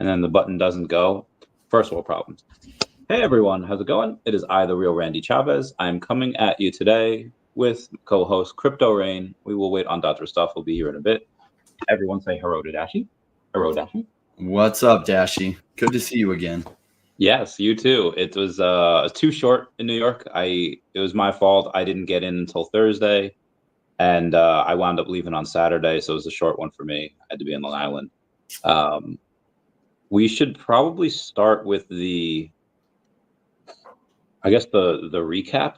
and then the button doesn't go. First world problems. Hey everyone, how's it going? It is I, the Real Randy Chavez. I'm coming at you today with co-host Crypto Rain. We will wait on Dr. Stuff. We'll be here in a bit. Everyone say hello to Dashi. Hello, Dashi. What's up, Dashi? Good to see you again. Yes, you too. It was too short in New York. It was my fault. I didn't get in until Thursday, and I wound up leaving on Saturday, so it was a short one for me. I had to be in Long Island. We should probably start with the recap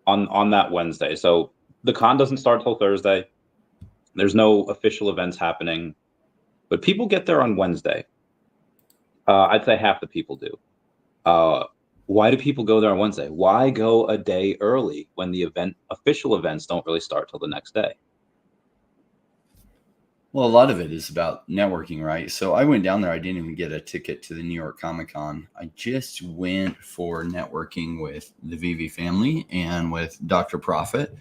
on that Wednesday. So the con doesn't start till Thursday. There's no official events happening, but people get there on Wednesday. I'd say half the people do. Why do people go there on Wednesday? Why go a day early when the official events don't really start till the next day? Well, a lot of it is about networking, right? So I went down there. I didn't even get a ticket to the New York Comic Con. I just went for networking with the VV family and with Dr. Profit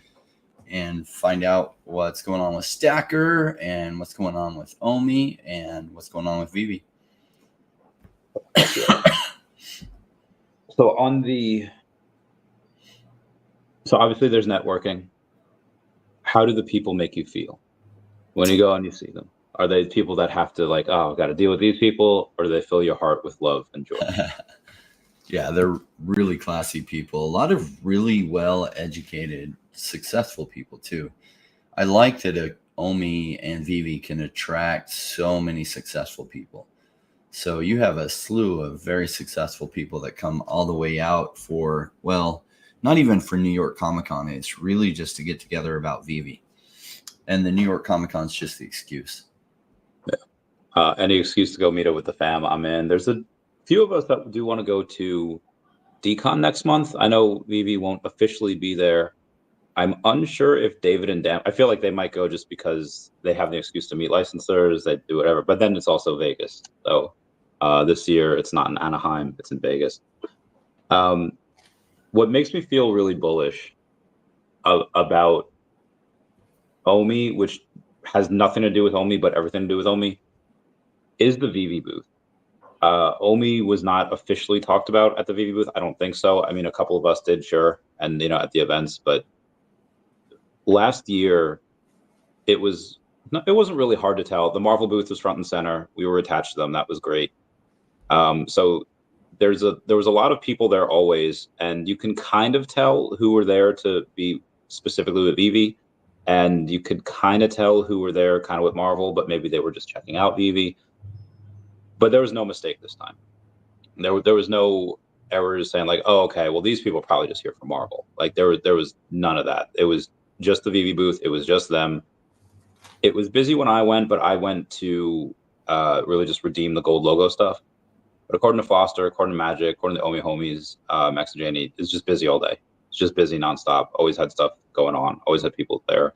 and find out what's going on with Stacker and what's going on with OMI and what's going on with VV. So obviously there's networking. How do the people make you feel when you go and you see them? Are they people that have to I've got to deal with these people, or do they fill your heart with love and joy? Yeah, they're really classy people. A lot of really well-educated, successful people too. I like that OMI and VV can attract so many successful people. So you have a slew of very successful people that come all the way out for, well, not even for New York Comic Con. It's really just to get together about VV. And the New York Comic Con is just the excuse. Yeah. Any excuse to go meet up with the fam, I'm in. There's a few of us that do want to go to DCon next month. I know VV won't officially be there. I'm unsure if David and Dan, I feel like they might go just because they have the excuse to meet licensors, they do whatever, but then it's also Vegas. So this year it's not in Anaheim, it's in Vegas. What makes me feel really bullish about OMI, which has nothing to do with OMI, but everything to do with OMI, is the VV booth. OMI was not officially talked about at the VV booth. I don't think so. I mean, a couple of us did, sure, and at the events, but last year it wasn't really hard to tell. The Marvel booth was front and center. We were attached to them. That was great. So there was a lot of people there always, and you can kind of tell who were there to be specifically with VV, and you could kind of tell who were there kind of with Marvel, but maybe they were just checking out VV. But there was no mistake this time. There was no errors saying oh, okay, well, these people are probably just here for Marvel. There was none of that. It was just the VV booth. It was just them. It was busy when I went, but I went to really just redeem the gold logo stuff. But according to Foster, according to Magic, according to OMI homies, Max and Janie, it's just busy all day. It's just busy nonstop. Always had stuff going on. Always had people there.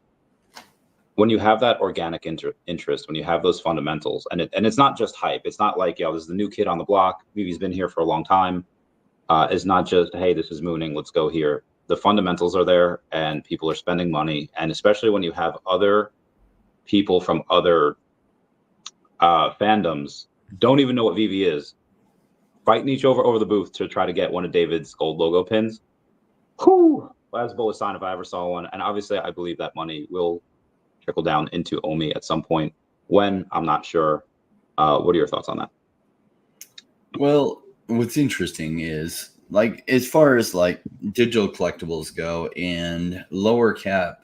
When you have that organic interest, when you have those fundamentals, and it's not just hype. It's not like, this is the new kid on the block. VV's been here for a long time. It's not just, hey, this is mooning, let's go here. The fundamentals are there, and people are spending money. And especially when you have other people from other fandoms don't even know what VV is, fighting each over the booth to try to get one of David's gold logo pins. Whew, that's a bullish sign if I ever saw one. And obviously, I believe that money will trickle down into OMI at some point. When, I'm not sure. What are your thoughts on that? Well, what's interesting is as far as digital collectibles go and lower cap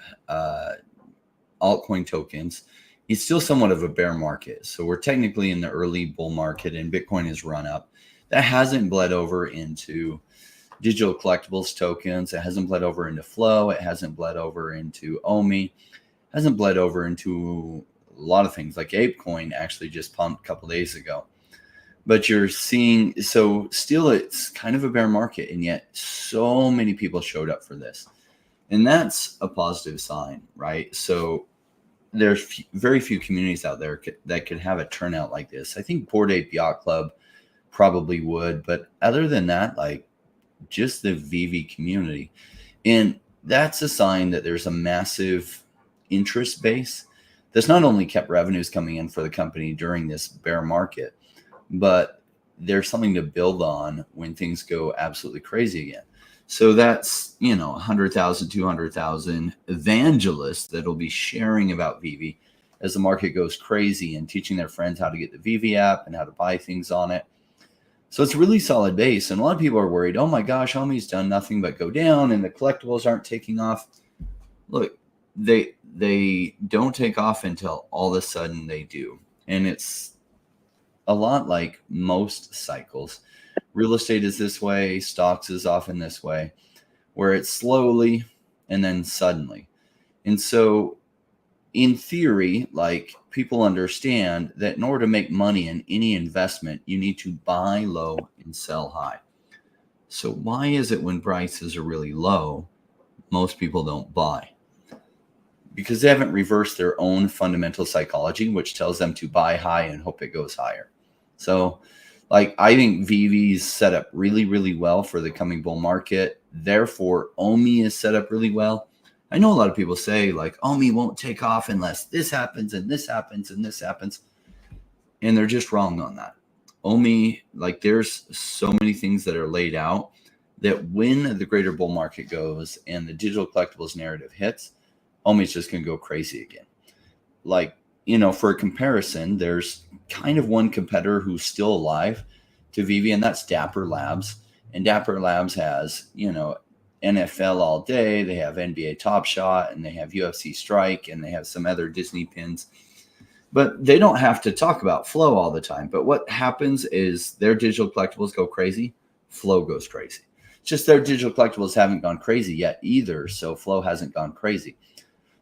altcoin tokens, it's still somewhat of a bear market. So we're technically in the early bull market, and Bitcoin has run up. That hasn't bled over into digital collectibles tokens. It hasn't bled over into Flow. It hasn't bled over into OMI. Hasn't bled over into a lot of things. ApeCoin actually just pumped a couple days ago. But you're seeing, so still it's kind of a bear market, and yet so many people showed up for this. And that's a positive sign, right? So there's very few communities out there that could have a turnout like this. I think Bored Ape Yacht Club probably would, but other than that, just the VV community. And that's a sign that there's a massive interest base that's not only kept revenues coming in for the company during this bear market, but there's something to build on when things go absolutely crazy again. So that's, 100,000, 200,000 evangelists that'll be sharing about VV as the market goes crazy and teaching their friends how to get the VV app and how to buy things on it. So it's a really solid base. And a lot of people are worried, oh my gosh, OMI's done nothing but go down and the collectibles aren't taking off. Look, they don't take off until all of a sudden they do. And it's a lot like most cycles. Real estate is this way, stocks is often this way, where it's slowly and then suddenly. And so in theory, like, people understand that in order to make money in any investment, you need to buy low and sell high. So why is it when prices are really low, most people don't buy? Because they haven't reversed their own fundamental psychology, which tells them to buy high and hope it goes higher. So, like, I think VV's set up really, really well for the coming bull market. Therefore, OMI is set up really well. I know a lot of people say, like, OMI won't take off unless this happens and this happens and this happens. And they're just wrong on that. OMI, like, there's so many things that are laid out that when the greater bull market goes and the digital collectibles narrative hits, OMI's just going to go crazy again. Like, for a comparison, there's kind of one competitor who's still alive to VV, and that's Dapper Labs. And Dapper Labs has, NFL all day. They have NBA Top Shot, and they have UFC Strike, and they have some other Disney pins. But they don't have to talk about flow all the time. But what happens is their digital collectibles go crazy, flow goes crazy. It's just their digital collectibles haven't gone crazy yet either, so flow hasn't gone crazy.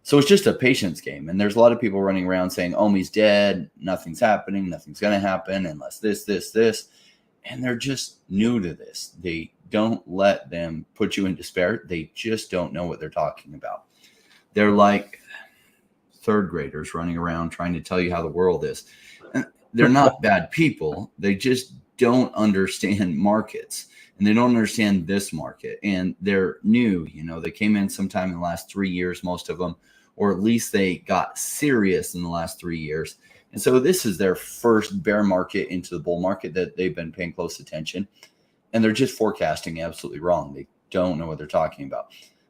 So it's just a patience game. And there's a lot of people running around saying, OMI's dead, nothing's happening, nothing's going to happen unless this. And they're just new to this. They don't let them put you in despair. They just don't know what they're talking about. They're like third graders running around trying to tell you how the world is. And they're not bad people. They just don't understand markets. And they don't understand this market. And they're new. They came in sometime in the last 3 years, most of them, or at least they got serious in the last 3 years. And so this is their first bear market into the bull market that they've been paying close attention. And they're just forecasting absolutely wrong. They don't know what they're talking about.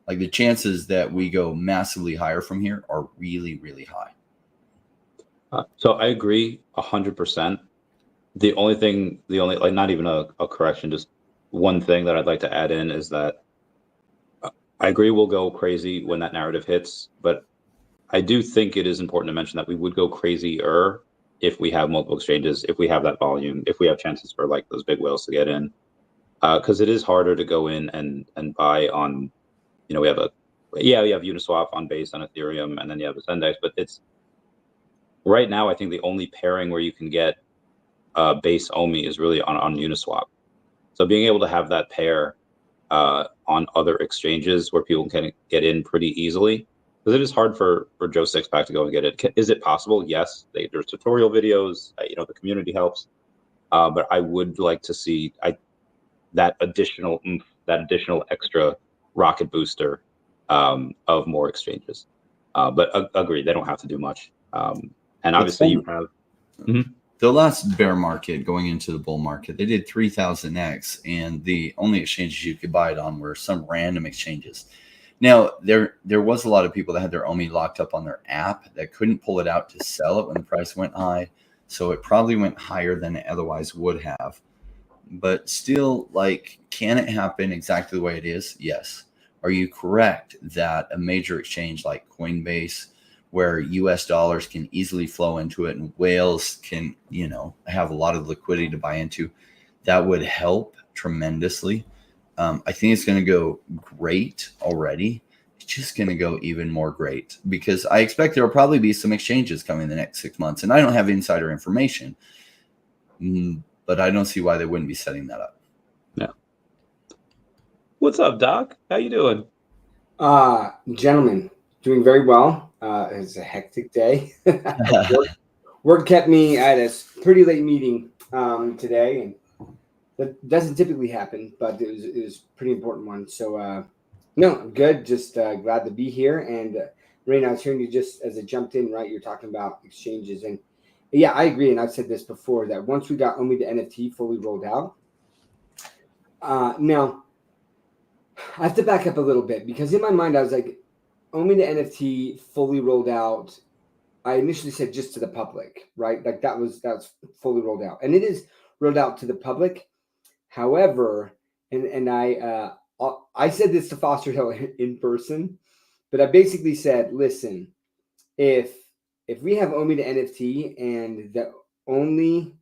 Like, the chances that we go massively higher from here are really, really high. So I agree 100%. The only like, not even a correction, just one thing that I'd like to add in is that I agree we'll go crazy when that narrative hits, but I do think it is important to mention that we would go crazier if we have multiple exchanges, if we have that volume, if we have chances for, like, those big whales to get in. Because it is harder to go in and buy on, we have Uniswap on Base on Ethereum, and then you have this index, but it's right now, I think the only pairing where you can get Base OMI is really on Uniswap. So being able to have that pair on other exchanges where people can get in pretty easily, because it is hard for Joe Sixpack to go and get it. Is it possible? Yes. There's tutorial videos. The community helps. But I would like to see that additional extra rocket booster of more exchanges. But agree, they don't have to do much. And obviously you have... Mm-hmm. The last bear market going into the bull market, they did 3,000x, and the only exchanges you could buy it on were some random exchanges. Now, there was a lot of people that had their OMI locked up on their app that couldn't pull it out to sell it when the price went high. So it probably went higher than it otherwise would have. But still, like, can it happen exactly the way it is? Yes. Are you correct that a major exchange like Coinbase, where US dollars can easily flow into it and whales can, have a lot of liquidity to buy into, that would help tremendously. I think it's going to go great already. It's just going to go even more great because I expect there will probably be some exchanges coming in the next 6 months. And I don't have insider information, but I don't see why they wouldn't be setting that up. Yeah. What's up, Doc? How you doing? Gentlemen, doing very well. It's a hectic day. Work kept me at a pretty late meeting today, and that doesn't typically happen, but it was a pretty important one. So, no, I'm good. Just glad to be here. And Raina, I was hearing you just as I jumped in, right? You're talking about exchanges, and Yeah, I agree, and I've said this before that once we got OMI the NFT fully rolled out, now I have to back up a little bit because in my mind I was like, OMI the NFT fully rolled out. I initially said just to the public, right? Like that's fully rolled out, and it is rolled out to the public. However, and I said this to Foster Hill in person, but I basically said, listen, if we have OMI the NFT and the only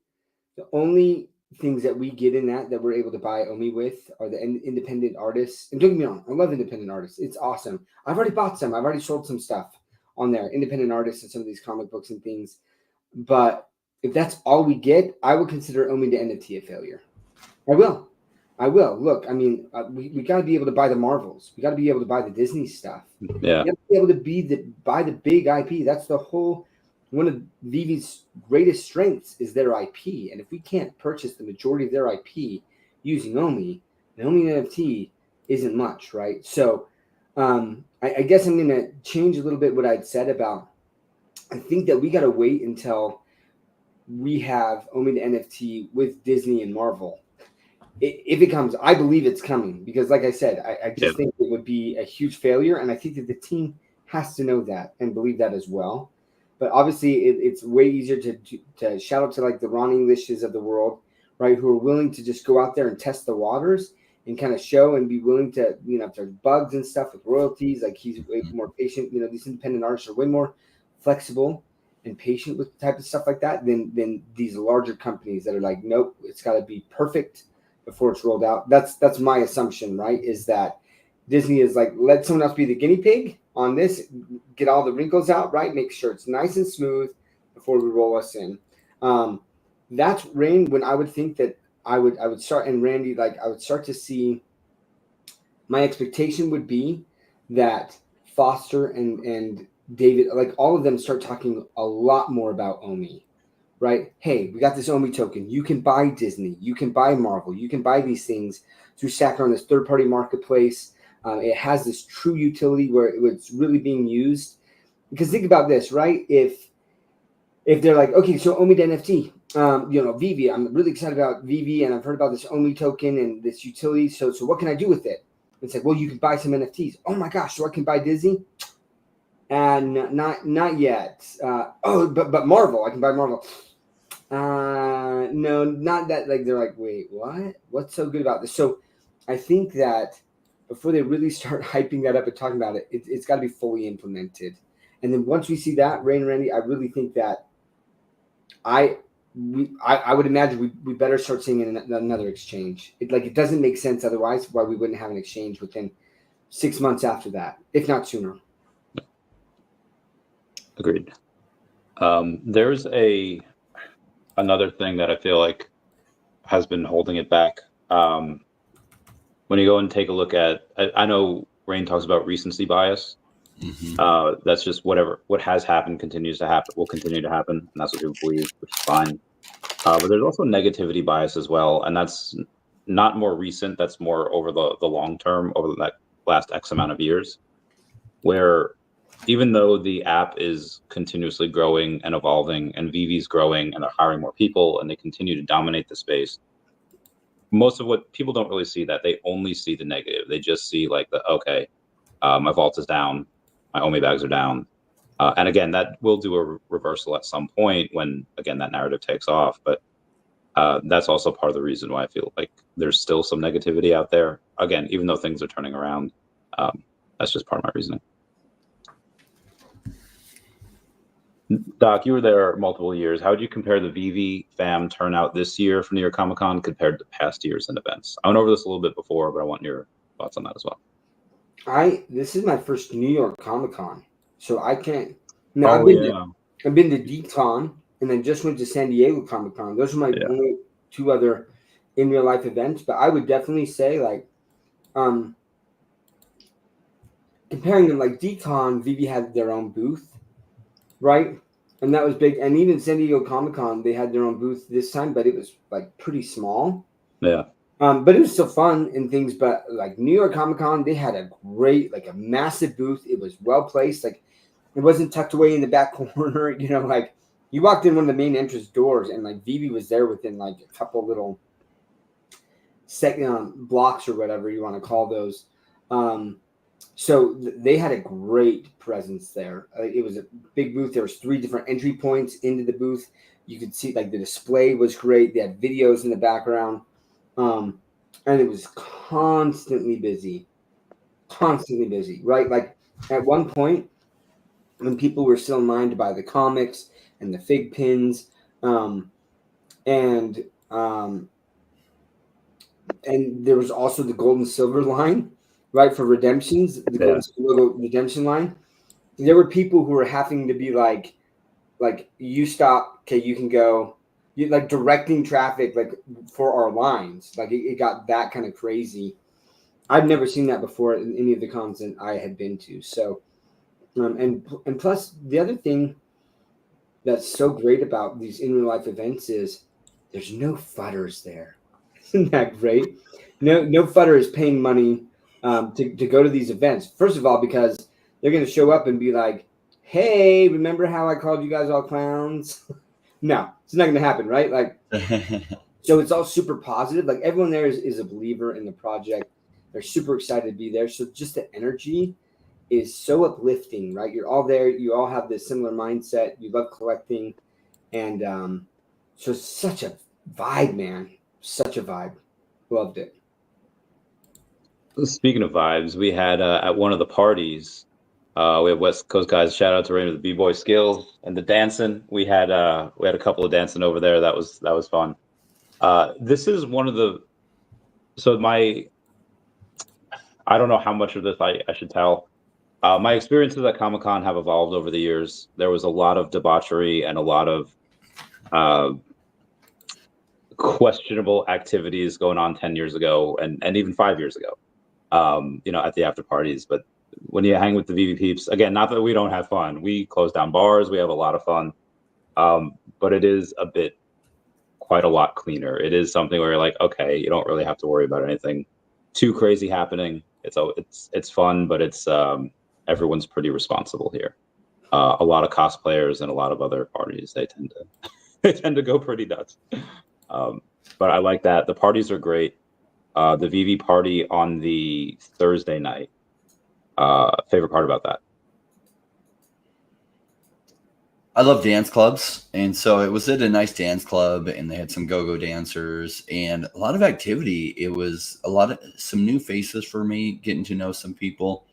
things that we get in that we're able to buy OMI with are the independent artists. And don't get me wrong, I love independent artists. It's awesome. I've already bought some. I've already sold some stuff on there, independent artists and some of these comic books and things. But if that's all we get, I would consider OMI the NFT a failure. I will. Look, I mean, we got to be able to buy the Marvels. We got to be able to buy the Disney stuff. Yeah. You got to be able to buy the big IP. That's the whole one of Vivi's greatest strengths is their IP. And if we can't purchase the majority of their IP using OMI, the OMI NFT isn't much, right? So I guess I'm going to change a little bit what I'd said about. I think that we got to wait until we have OMI the NFT with Disney and Marvel. If it comes, I believe it's coming because, like I said, I just think it would be a huge failure, and I think that the team has to know that and believe that as well. But obviously, it's way easier to shout out to like the Ron Englishes of the world, right? Who are willing to just go out there and test the waters and kind of show and be willing to, if there's bugs and stuff with royalties, like he's way more patient. These independent artists are way more flexible and patient with type of stuff like that than these larger companies that are like, nope, it's got to be perfect before it's rolled out. That's my assumption, right? Is that Disney is like, let someone else be the guinea pig on this, get all the wrinkles out, right? Make sure it's nice and smooth before we roll us in. That's Rain when I would think that I would start, and Randy, like I would start to see, my expectation would be that Foster and David, like all of them start talking a lot more about OMI. Right? Hey, we got this OMI token. You can buy Disney. You can buy Marvel. You can buy these things through Stacker on this third-party marketplace. It has this true utility where it's really being used. Because think about this, right? If they're like, okay, so OMI the NFT, Vivi, I'm really excited about Vivi, and I've heard about this OMI token and this utility. So what can I do with it? It's like, well, you can buy some NFTs. Oh my gosh, so I can buy Disney? And not yet. But Marvel, I can buy Marvel. No, not that. Like they're like, wait, what? What's so good about this? So, I think that before they really start hyping that up and talking about it, it's got to be fully implemented. And then once we see that, Rain and Randy, I really think that I would imagine we better start seeing another exchange. It doesn't make sense otherwise why we wouldn't have an exchange within 6 months after that, if not sooner. Agreed. There's another thing that I feel like has been holding it back. When you go and take a look at, I know Rain talks about recency bias. Mm-hmm. That's just what has happened continues to happen, will continue to happen, and that's what people believe, which is fine. But there's also negativity bias as well, and that's not more recent. That's more over the long term, over that last X amount of years, where even though the app is continuously growing and evolving and Vivi's growing and they're hiring more people and they continue to dominate the space, most of what people don't really see that. They only see the negative. They just see like my vault is down, my OMI bags are down. And again, that will do a reversal at some point when, again, that narrative takes off. But that's also part of the reason why I feel like there's still some negativity out there. Again, even though things are turning around, that's just part of my reasoning. Doc, you were there multiple years. How would you compare the VV fam turnout this year for New York Comic Con compared to past years and events? I went over this a little bit before, but I want your thoughts on that as well. This is my first New York Comic Con, so I can't. I've been to DCon and then just went to San Diego Comic Con. Those are my only two other in real life events. But I would definitely say comparing them, like DCon, VV had their own booth. Right, and that was big, and even San Diego Comic Con, they had their own booth this time, but it was like pretty small. Yeah. But it was still fun and things. But like New York Comic Con, they had a great, like a massive booth. It was well placed. Like it wasn't tucked away in the back corner. Like You walked in one of the main entrance doors, and like Vivi was there within like a couple little second blocks or whatever you want to call those. So they had a great presence there. It was a big booth. There was 3 different entry points into the booth. You could see like the display was great. They had videos in the background, and it was constantly busy, right? Like at one point, when people were still in line to buy the comics and the fig pins, and there was also the gold and silver line, right, for redemptions, the gold and silver redemption line. There were people who were having to be like you stop, okay, you can go, like directing traffic like for our lines. Like it got that kind of crazy. I've never seen that before in any of the cons that I had been to. So, and plus the other thing that's so great about these in real life events is there's no fudders there. Isn't that great? No futter is paying money to go to these events. First of all, because they're going to show up and be like, "Hey, remember how I called you guys all clowns?" No, it's not going to happen, right? Like, so it's all super positive. Like everyone there is a believer in the project. They're super excited to be there. So just the energy is so uplifting, right? You're all there. You all have this similar mindset. You love collecting, and so it's such a vibe, man. Such a vibe. Loved it. Speaking of vibes, we had at one of the parties, we had West Coast guys. Shout out to Raymond with the B-boy skills and the dancing. We had a couple of dancing over there. That was fun. This is one of the I don't know how much of this I should tell. My experiences at Comic-Con have evolved over the years. There was a lot of debauchery and a lot of questionable activities going on 10 years ago and even 5 years ago, at the after parties. But when you hang with the VV peeps, again, not that we don't have fun. We close down bars. We have a lot of fun. But it is quite a lot cleaner. It is something where you're like, okay, you don't really have to worry about anything too crazy happening. It's fun, but it's everyone's pretty responsible here. A lot of cosplayers and a lot of other parties, they tend to go pretty nuts. But I like that. The parties are great. The VV party on the Thursday night. Favorite part about that? I love dance clubs, and so it was at a nice dance club, and they had some go-go dancers and a lot of activity. It was some new faces for me, getting to know some people.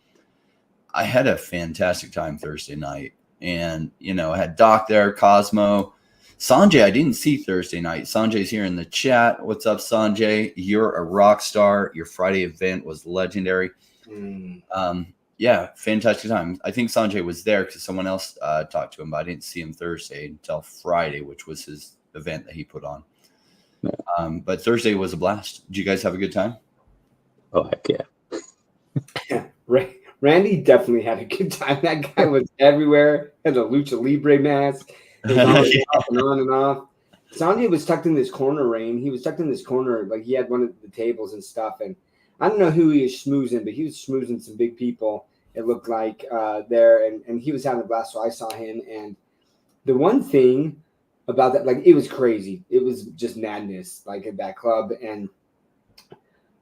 I had a fantastic time Thursday night, and I had Doc there, Cosmo, Sanjay. I didn't see Thursday night. Sanjay's here in the chat. What's up, Sanjay? You're a rock star. Your Friday event was legendary. Yeah, fantastic time. I think Sanjay was there because someone else talked to him, but I didn't see him Thursday until Friday, which was his event that he put on. But Thursday was a blast. Did you guys have a good time? Oh, heck yeah. Yeah, Randy definitely had a good time. That guy was everywhere. Had a lucha libre mask. It was off and on and off. Sanjay was tucked in this corner, Rain. He was tucked in this corner, like he had one of the tables and stuff. And I don't know who he was schmoozing, but he was schmoozing some big people, it looked like, there. And he was having a blast, so I saw him. And the one thing about that, like, it was crazy. It was just madness, like, at that club. And,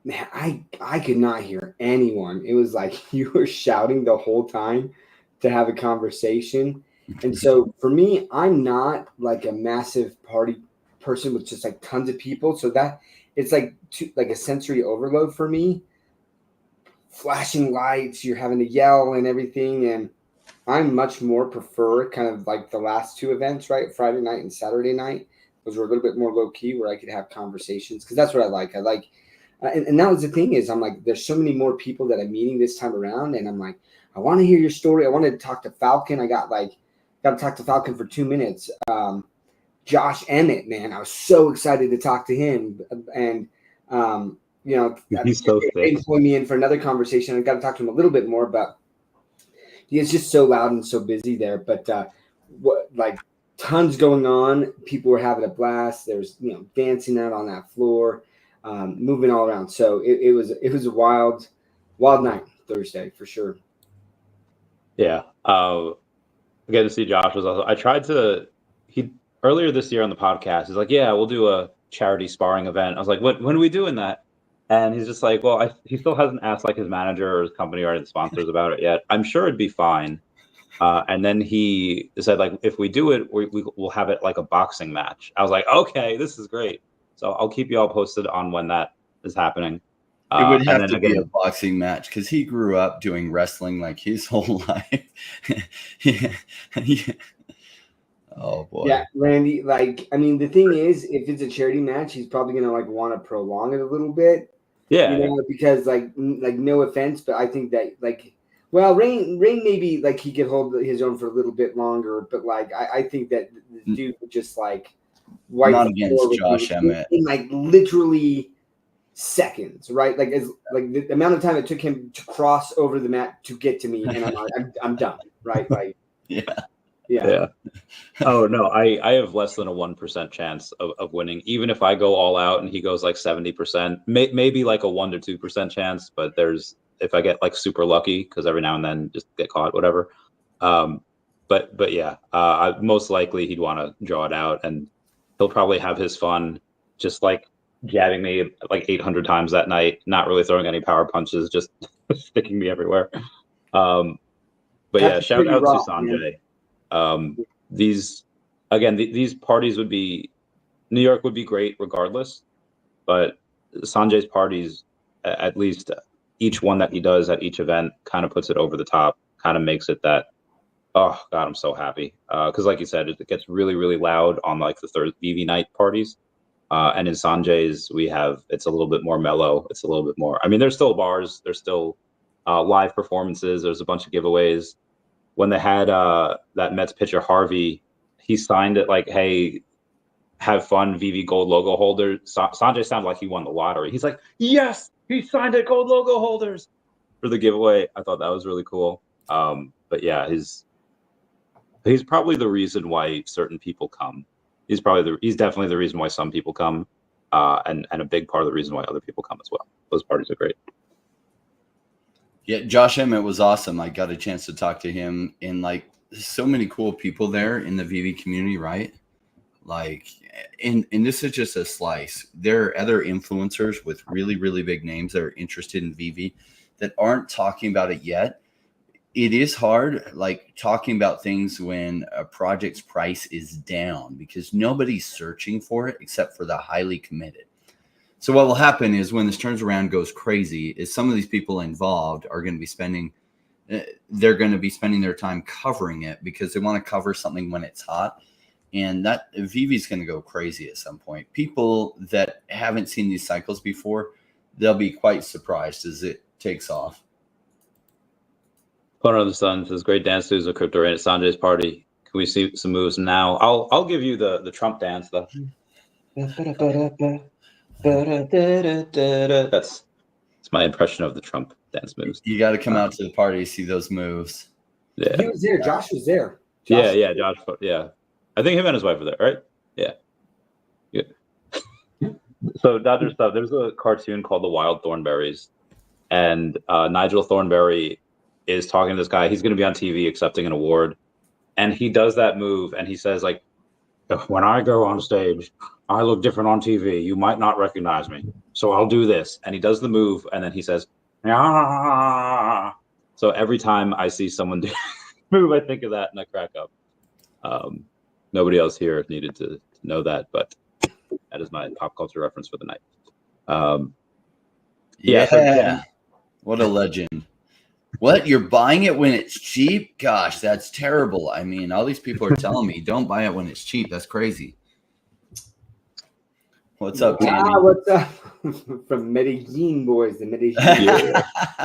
man, I could not hear anyone. It was like you were shouting the whole time to have a conversation. And so for me, I'm not like a massive party person with just like tons of people. So that it's like a sensory overload for me. Flashing lights, you're having to yell and everything. And I much more prefer kind of like the last 2 events, right? Friday night and Saturday night. Those were a little bit more low key where I could have conversations because that's what I like. And that was the thing is I'm like, there's so many more people that I'm meeting this time around. And I'm like, I want to hear your story. I wanted to talk to Falcon. I got to talk to Falcon for 2 minutes. Josh Emmett, man, I was so excited to talk to him. And, he's so thick. They employed me in for another conversation. I got to talk to him a little bit more, but he is just so loud and so busy there. But tons going on. People were having a blast. There's, dancing out on that floor, moving all around. So it was a wild night Thursday for sure. Yeah. Getting to see Josh was also. I tried to he earlier this year on the podcast, he's like, yeah, we'll do a charity sparring event. I was like, when are we doing that? And he's just like, well, he still hasn't asked like his manager or his company or any sponsors about it yet. I'm sure it'd be fine. And then he said, like, if we do it, we'll have it like a boxing match. I was like, okay, this is great. So I'll keep you all posted on when that is happening. It would have and then to again, be a boxing match because he grew up doing wrestling like his whole life. Yeah. Oh boy. Yeah, Randy. Like, I mean, the thing is, if it's a charity match, he's probably gonna like want to prolong it a little bit. yeah, You know, because like no offense, but I think that like, well, Rain maybe like he could hold his own for a little bit longer, but like I think that the dude would just like wipe Not the against floor with Josh me Emmett. in like literally seconds, right? Like as like the amount of time it took him to cross over the mat to get to me, and I'm like, I'm done, right? Like, yeah. Oh no, I have less than a 1% chance of winning, even if I go all out and he goes like 70%, maybe like a 1 to 2% chance. But if I get like super lucky, because every now and then just get caught, whatever. But yeah, most likely he'd want to draw it out, and he'll probably have his fun, just like jabbing me like 800 times that night, not really throwing any power punches, just sticking me everywhere. But yeah, That's shout pretty out rough, to Sanjay. These parties would be, New York would be great regardless, but Sanjay's parties, at least each one that he does at each event, kind of puts it over the top, kind of makes it that, oh God, I'm so happy. Because like you said, it gets really, really loud on like the third VV night parties. And in Sanjay's, it's a little bit more mellow. It's a little bit more, I mean, there's still bars, there's still live performances, there's a bunch of giveaways. When they had that Mets pitcher Harvey, he signed it like, "Hey, have fun, VV Gold logo holder." Sanjay sounded like he won the lottery. He's like, "Yes, he signed it, Gold logo holders," for the giveaway. I thought that was really cool. But yeah, he's probably the reason why certain people come. He's definitely the reason why some people come, and a big part of the reason why other people come as well. Those parties are great. Yeah, Josh Emmett was awesome. I got a chance to talk to him, and like so many cool people there in the VV community, right? Like, and this is just a slice. There are other influencers with really, really big names that are interested in VV that aren't talking about it yet. It is hard, like talking about things when a project's price is down because nobody's searching for it except for the highly committed. So what will happen is when this turns around, goes crazy, is some of these people involved are going to be spending their time covering it because they want to cover something when it's hot. And that VV is going to go crazy at some point. People that haven't seen these cycles before, they'll be quite surprised as it takes off. Fun of the Sun says, "Great dance moves at Crypto Rain at Sanjay's party. Can we see some moves now?" I'll give you the Trump dance though. That's my impression of the Trump dance moves. You got to come out to the party to see those moves. Yeah, He was there. Josh was there. Josh. Yeah. I think him and his wife were there, right? Yeah. So Dodger stuff. There's a cartoon called The Wild Thornberrys, and Nigel Thornberry is talking to this guy. He's going to be on TV accepting an award, and he does that move, and he says like, "When I go on stage, I look different on TV. You might not recognize me, so I'll do this." And he does the move, and then he says, "Ah." So every time I see someone do the move, I think of that and I crack up. Nobody else here needed to know that, but that is my pop culture reference for the night. Yeah. What a legend. What? You're buying it when it's cheap? Gosh, that's terrible. I mean, all these people are telling me don't buy it when it's cheap. That's crazy. What's up, Danny? What's up? From Medellin, boys. The Medellin.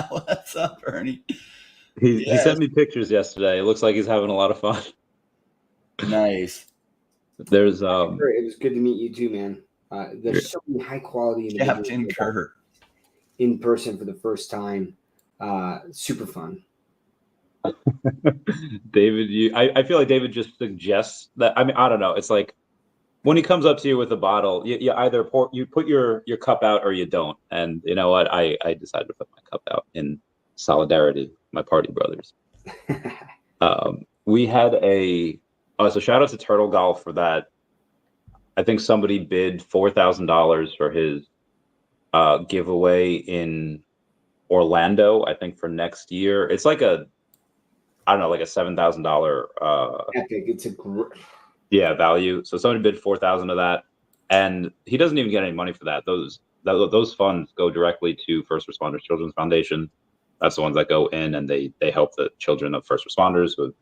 What's up, Ernie? He sent me pictures yesterday. It looks like he's having a lot of fun. Nice. There's It was good to meet you too, man. There's so many high quality Captain Kerr in person for the first time. Super fun. David, I feel like David just suggests that. I mean, I don't know. It's like when he comes up to you with a bottle, you either put your cup out or you don't. And you know what? I decided to put my cup out in solidarity with my party brothers. We had a So shout out to Turtle Golf for that. I think somebody bid $4,000 for his giveaway in Orlando. I think for next year, it's like I don't know, like a $7,000 Epic. It's a value. So somebody bid 4,000 of that, and he doesn't even get any money for that. Those funds go directly to First Responders Children's Foundation. That's the ones that go in and they help the children of first responders who have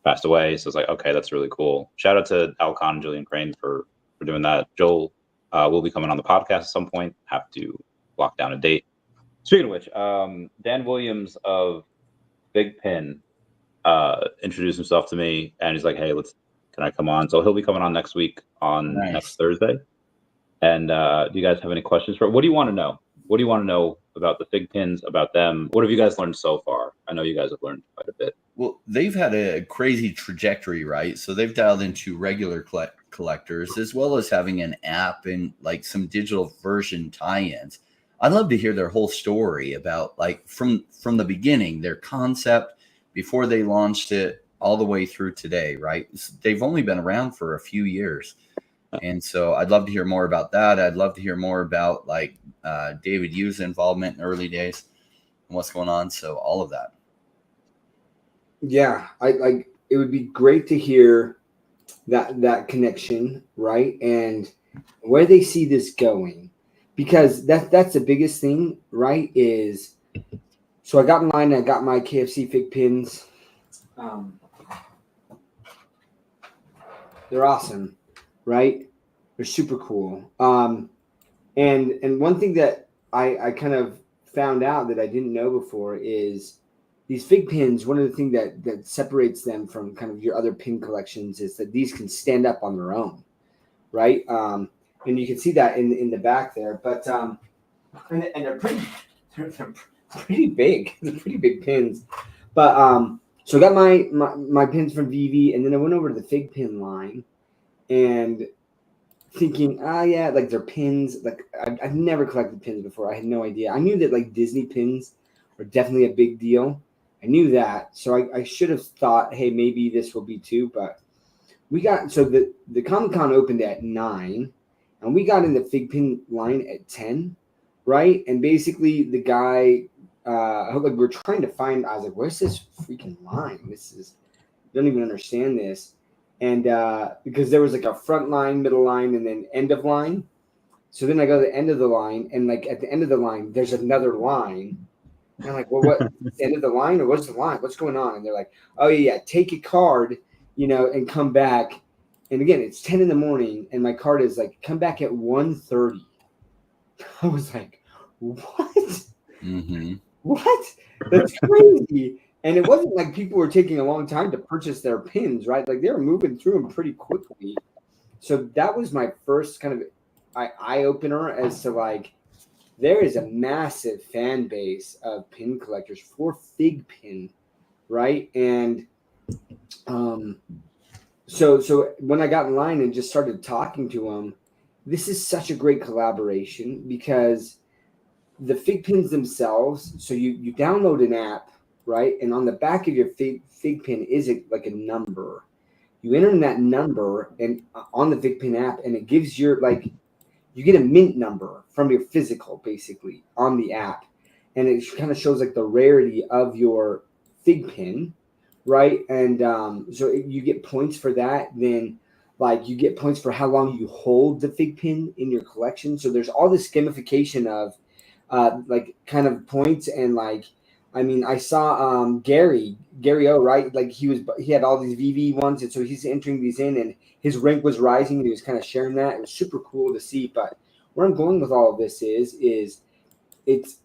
passed away. So it's like, okay, that's really cool. Shout out to Alcon and Julian Crane for doing that. Joel will be coming on the podcast at some point. Have to lock down a date. Speaking of which, Dan Williams of Big Pin introduced himself to me, and he's like, hey, can I come on? So he'll be coming on next week on next Thursday. And do you guys have any questions for? What do you want to know? What do you want to know about the Fig Pins, about them? What have you guys learned so far? I know you guys have learned quite a bit. Well, they've had a crazy trajectory, right? So they've dialed into regular collectors as well as having an app and like some digital version tie-ins. I'd love to hear their whole story about like from the beginning, their concept before they launched it all the way through today, right? They've only been around for a few years. And so I'd love to hear more about that. I'd love to hear more about like David Yu's involvement in the early days and what's going on. So all of that. Yeah, I like it would be great to hear that connection, right? And where they see this going. Because that's the biggest thing, right? Is so I got in line and I got my KFC Fig Pins. They're awesome, right? They're super cool. And one thing that I kind of found out that I didn't know before is these Fig Pins, one of the things that separates them from kind of your other pin collections is that these can stand up on their own, right? And you can see that in the back there. But and they're pretty big. They're pretty big pins. But so I got my pins from VV, and then I went over to the Fig Pin line and thinking, yeah, like they're pins. Like I've never collected pins before. I had no idea. I knew that like Disney pins are definitely a big deal. I knew that. So I should have thought, hey, maybe this will be too. But we got, so the Comic-Con opened at 9, and we got in the Fig Pin line at 10, right? And basically the guy, like we're trying to find, I was like, where's this freaking line? I don't even understand this. And because there was like a front line, middle line, and then end of line. So then I go to the end of the line, and like at the end of the line, there's another line. And I'm like, well, what, the end of the line, or what's the line? What's going on? And they're like, oh yeah, take a card, and come back. And again, it's 10 in the morning, and my card is like, come back at 1:30. I was like, what? Mm-hmm. What? That's crazy. And it wasn't like people were taking a long time to purchase their pins, right? Like they were moving through them pretty quickly. So that was my first kind of eye opener as to like, there is a massive fan base of pin collectors for Fig Pin, right? And so when I got in line and just started talking to them, this is such a great collaboration because the Fig Pins themselves, so you download an app, right? And on the back of your Fig Pin is like a number. You enter in that number and on the Fig Pin app, and it gives your like, you get a mint number from your physical basically on the app. And it kind of shows like the rarity of your Fig Pin, right? And so you get points for that. Then like you get points for how long you hold the Fig Pin in your collection. So there's all this gamification of like kind of points. And like, I mean, I saw Gary O, right? Like he had all these VV ones, and so he's entering these in, and his rank was rising, and he was kind of sharing that. It was super cool to see. But where I'm going with all of this is it's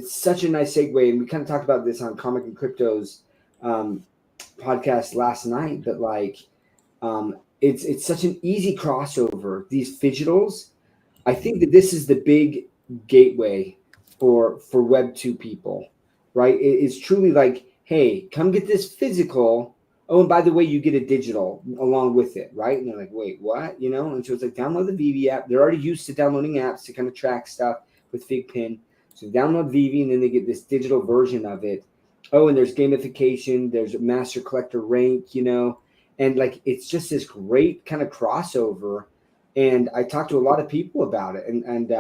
such a nice segue, and we kind of talked about this on Comic and Crypto's podcast last night. But like, it's such an easy crossover. These digitals, I think that this is the big gateway for Web 2 people. Right? It's truly like, hey, come get this physical. Oh, and by the way, you get a digital along with it, right? And they're like, wait, what? And so it's like, download the VV app. They're already used to downloading apps to kind of track stuff with Fig Pin. So download VV, and then they get this digital version of it. Oh, and there's gamification. There's a master collector rank, and like it's just this great kind of crossover. And I talked to a lot of people about it, and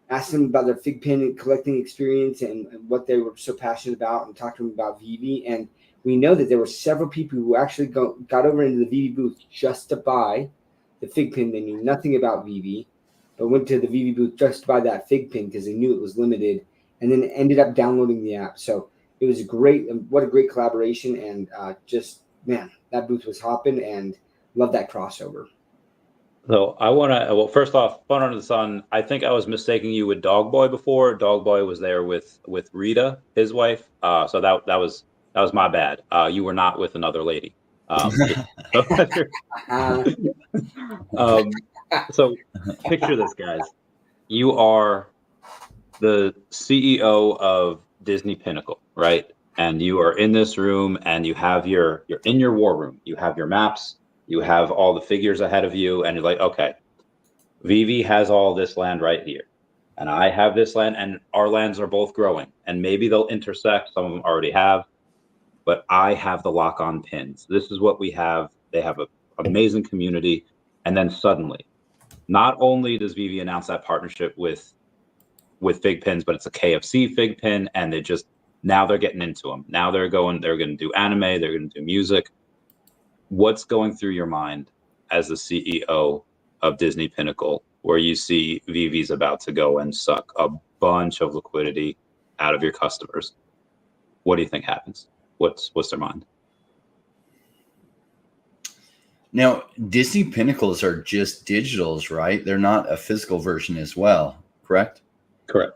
asked them about their fig pin collecting experience and what they were so passionate about, and talked to them about Vivi. And we know that there were several people who actually got over into the Vivi booth just to buy the fig pin. They knew nothing about Vivi, but went to the Vivi booth just to buy that fig pin because they knew it was limited, and then ended up downloading the app. So it was what a great collaboration, and just, man, that booth was hopping, and love that crossover. So I want to, well, first off, fun under the sun. I think I was mistaking you with Dog Boy before. Dog Boy was there with Rita, his wife. So that was my bad. You were not with another lady. So picture this, guys. You are the CEO of Disney Pinnacle, right? And you are in this room, and you're in your war room. You have your maps. You have all the figures ahead of you, and you're like, okay, Vivi has all this land right here, and I have this land, and our lands are both growing, and maybe they'll intersect. Some of them already have, but I have the lock-on pins. This is what we have. They have an amazing community, and then suddenly, not only does Vivi announce that partnership with fig pins, but it's a KFC fig pin, and now they're getting into them. Now they're going to do anime, they're going to do music. What's going through your mind as the CEO of Disney Pinnacle, where you see Vivi's about to go and suck a bunch of liquidity out of your customers? What do you think happens? What's their mind? Now, Disney Pinnacles are just digitals, right? They're not a physical version as well, correct? Correct.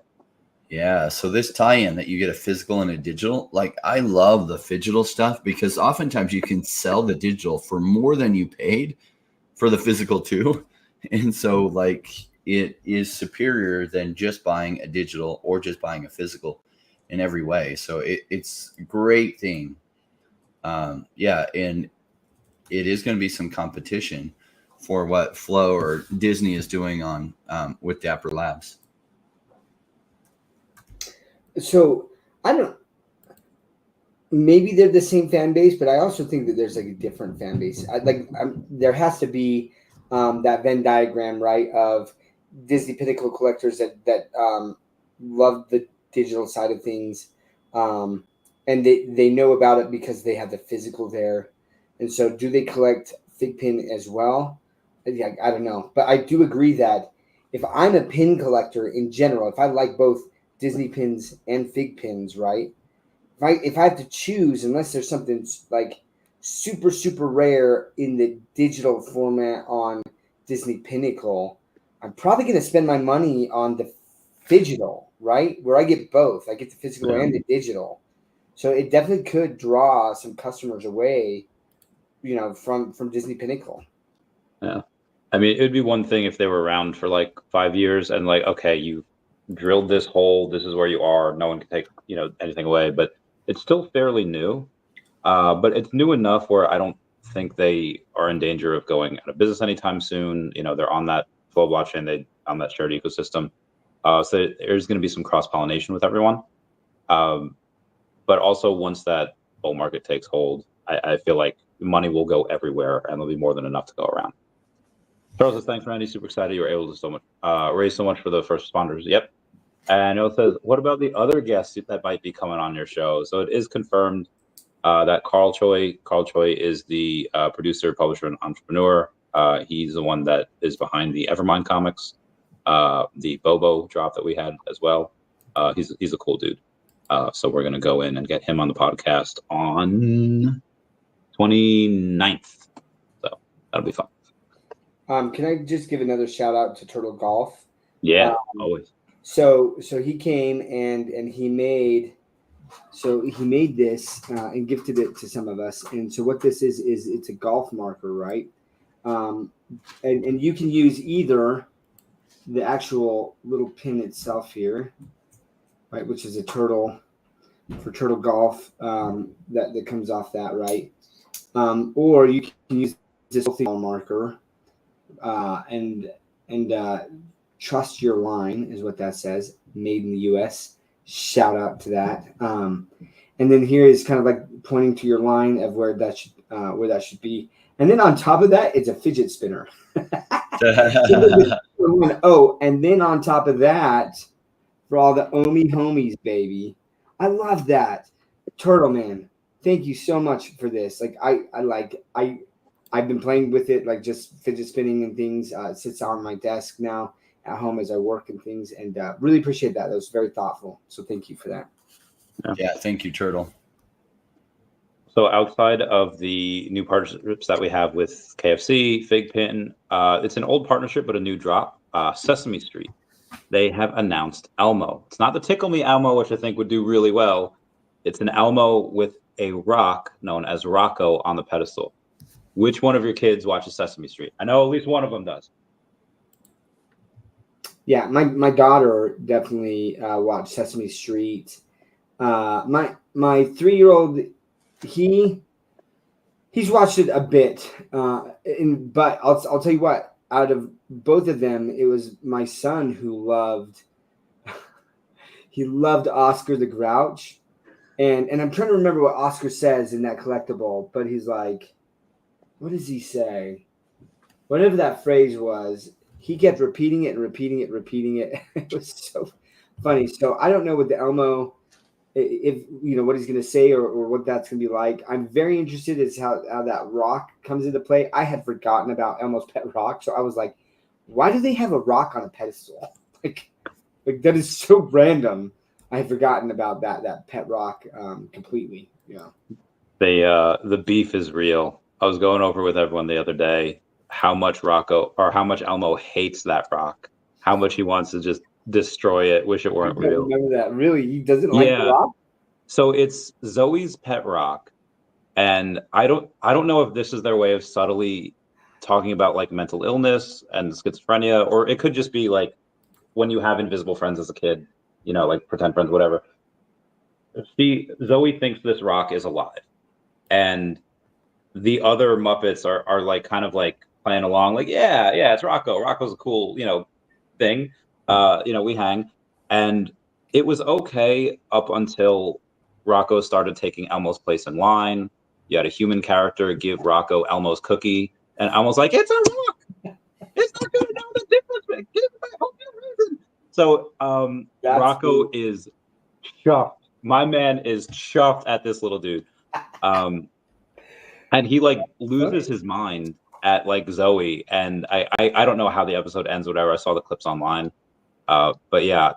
Yeah, so this tie-in that you get a physical and a digital, like I love the phygital stuff because oftentimes you can sell the digital for more than you paid for the physical too. And so like it is superior than just buying a digital or just buying a physical in every way. So it's a great thing. Yeah, and it is going to be some competition for what Flow or Disney is doing on with Dapper Labs. So maybe they're the same fan base, but I also think that there's like a different fan base. There has to be that Venn diagram, right, of Disney Pinnacle collectors that love the digital side of things, and they know about it because they have the physical there. And so do they collect fig pin as well? Yeah, I don't know, but I do agree that if I'm a pin collector in general, if I like both Disney pins and fig pins, right? If I have to choose, unless there's something like super, super rare in the digital format on Disney Pinnacle, I'm probably going to spend my money on the phygital, right? Where I get both. I get the physical and the digital. So it definitely could draw some customers away, from Disney Pinnacle. Yeah. I mean, it would be one thing if they were around for like 5 years and like, okay, you drilled this hole, this is where you are, no one can take anything away, but it's still fairly new. But it's new enough where I don't think they are in danger of going out of business anytime soon. They're on that Flow blockchain, they on that shared ecosystem, so there's going to be some cross-pollination with everyone. But also once that bull market takes hold, I feel like money will go everywhere and there'll be more than enough to go around. Charles says, thanks, Randy. Super excited you were able to raise so much for the first responders. Yep. And it says, what about the other guests that might be coming on your show? So it is confirmed that Carl Choi is the producer, publisher, and entrepreneur. He's the one that is behind the Evermind comics, the Bobo drop that we had as well. He's a cool dude. So we're going to go in and get him on the podcast on 29th. So that'll be fun. Can I just give another shout out to Turtle Golf? Yeah, always. So he came and he made this and gifted it to some of us. And so what this is it's a golf marker, right? And you can use either the actual little pin itself here, right, which is a turtle for Turtle Golf that comes off that, right? Or you can use this marker and trust your line is what that says. Made in the U.S. Shout out to that. And then here is kind of like pointing to your line of where that should be. And then on top of that, it's a fidget spinner. Oh, and then on top of that, for all the OMI homies, baby. I love that. Turtle Man, thank you so much for this. Like I've been playing with it, like just fidget spinning and things. It sits on my desk now at home as I work and things, and really appreciate that. That was very thoughtful. So thank you for that. Yeah, thank you, Turtle. So outside of the new partnerships that we have with KFC, Fig Pin, it's an old partnership, but a new drop. Sesame Street. They have announced Elmo. It's not the Tickle Me Elmo, which I think would do really well. It's an Elmo with a rock known as Rocco on the pedestal. Which one of your kids watches Sesame Street? I know at least one of them does. Yeah, my daughter definitely watched Sesame Street. My 3-year-old, he's watched it a bit, but I'll tell you what. Out of both of them, it was my son who loved Oscar the Grouch, and I'm trying to remember what Oscar says in that collectible, but he's like, what does he say? Whatever that phrase was, he kept repeating it and repeating it, repeating it. It was so funny. So I don't know what the Elmo, if what he's going to say or what that's going to be like. I'm very interested as how that rock comes into play. I had forgotten about Elmo's pet rock, so I was like, why do they have a rock on a pedestal? Like that is so random. I had forgotten about that pet rock completely. The beef is real. I was going over with everyone the other day how much Elmo hates that rock, how much he wants to just destroy it, wish it weren't real. Remember that? Really, he doesn't like the rock. So it's Zoe's pet rock, and I don't know if this is their way of subtly talking about like mental illness and schizophrenia, or it could just be like when you have invisible friends as a kid, like pretend friends, whatever. Zoe thinks this rock is alive, and the other Muppets are like kind of like playing along, like yeah, it's Rocco. Rocco's a cool thing. We hang, and it was okay up until Rocco started taking Elmo's place in line. You had a human character give Rocco Elmo's cookie, and Elmo's like, "It's a rock. It's not going to know the difference. Give it back home reason." So Rocco is chuffed. My man is chuffed at this little dude, and he like loses his mind at like Zoe, and I don't know how the episode ends. Whatever, I saw the clips online. But yeah,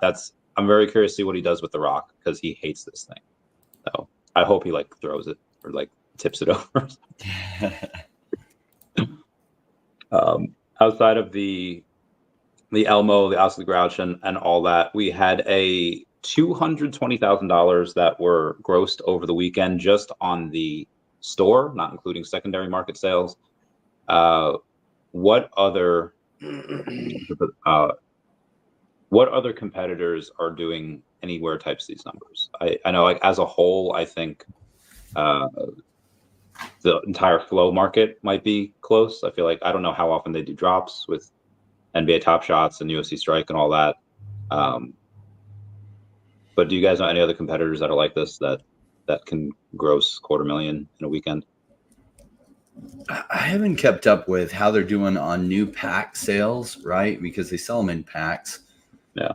I'm very curious to see what he does with the rock because he hates this thing. So I hope he like throws it or like tips it over. Outside of the Elmo, the Oscar the Grouch, and all that, we had a $220,000 that were grossed over the weekend just on the store, not including secondary market sales. What other competitors are doing anywhere types these numbers? I know, like as a whole, I think the entire flow market might be close. I feel like I don't know how often they do drops with NBA Top Shots and UFC Strike and all that. But do you guys know any other competitors that are like this that can gross $250,000 in a weekend? I haven't kept up with how they're doing on new pack sales, right? Because they sell them in packs. Yeah.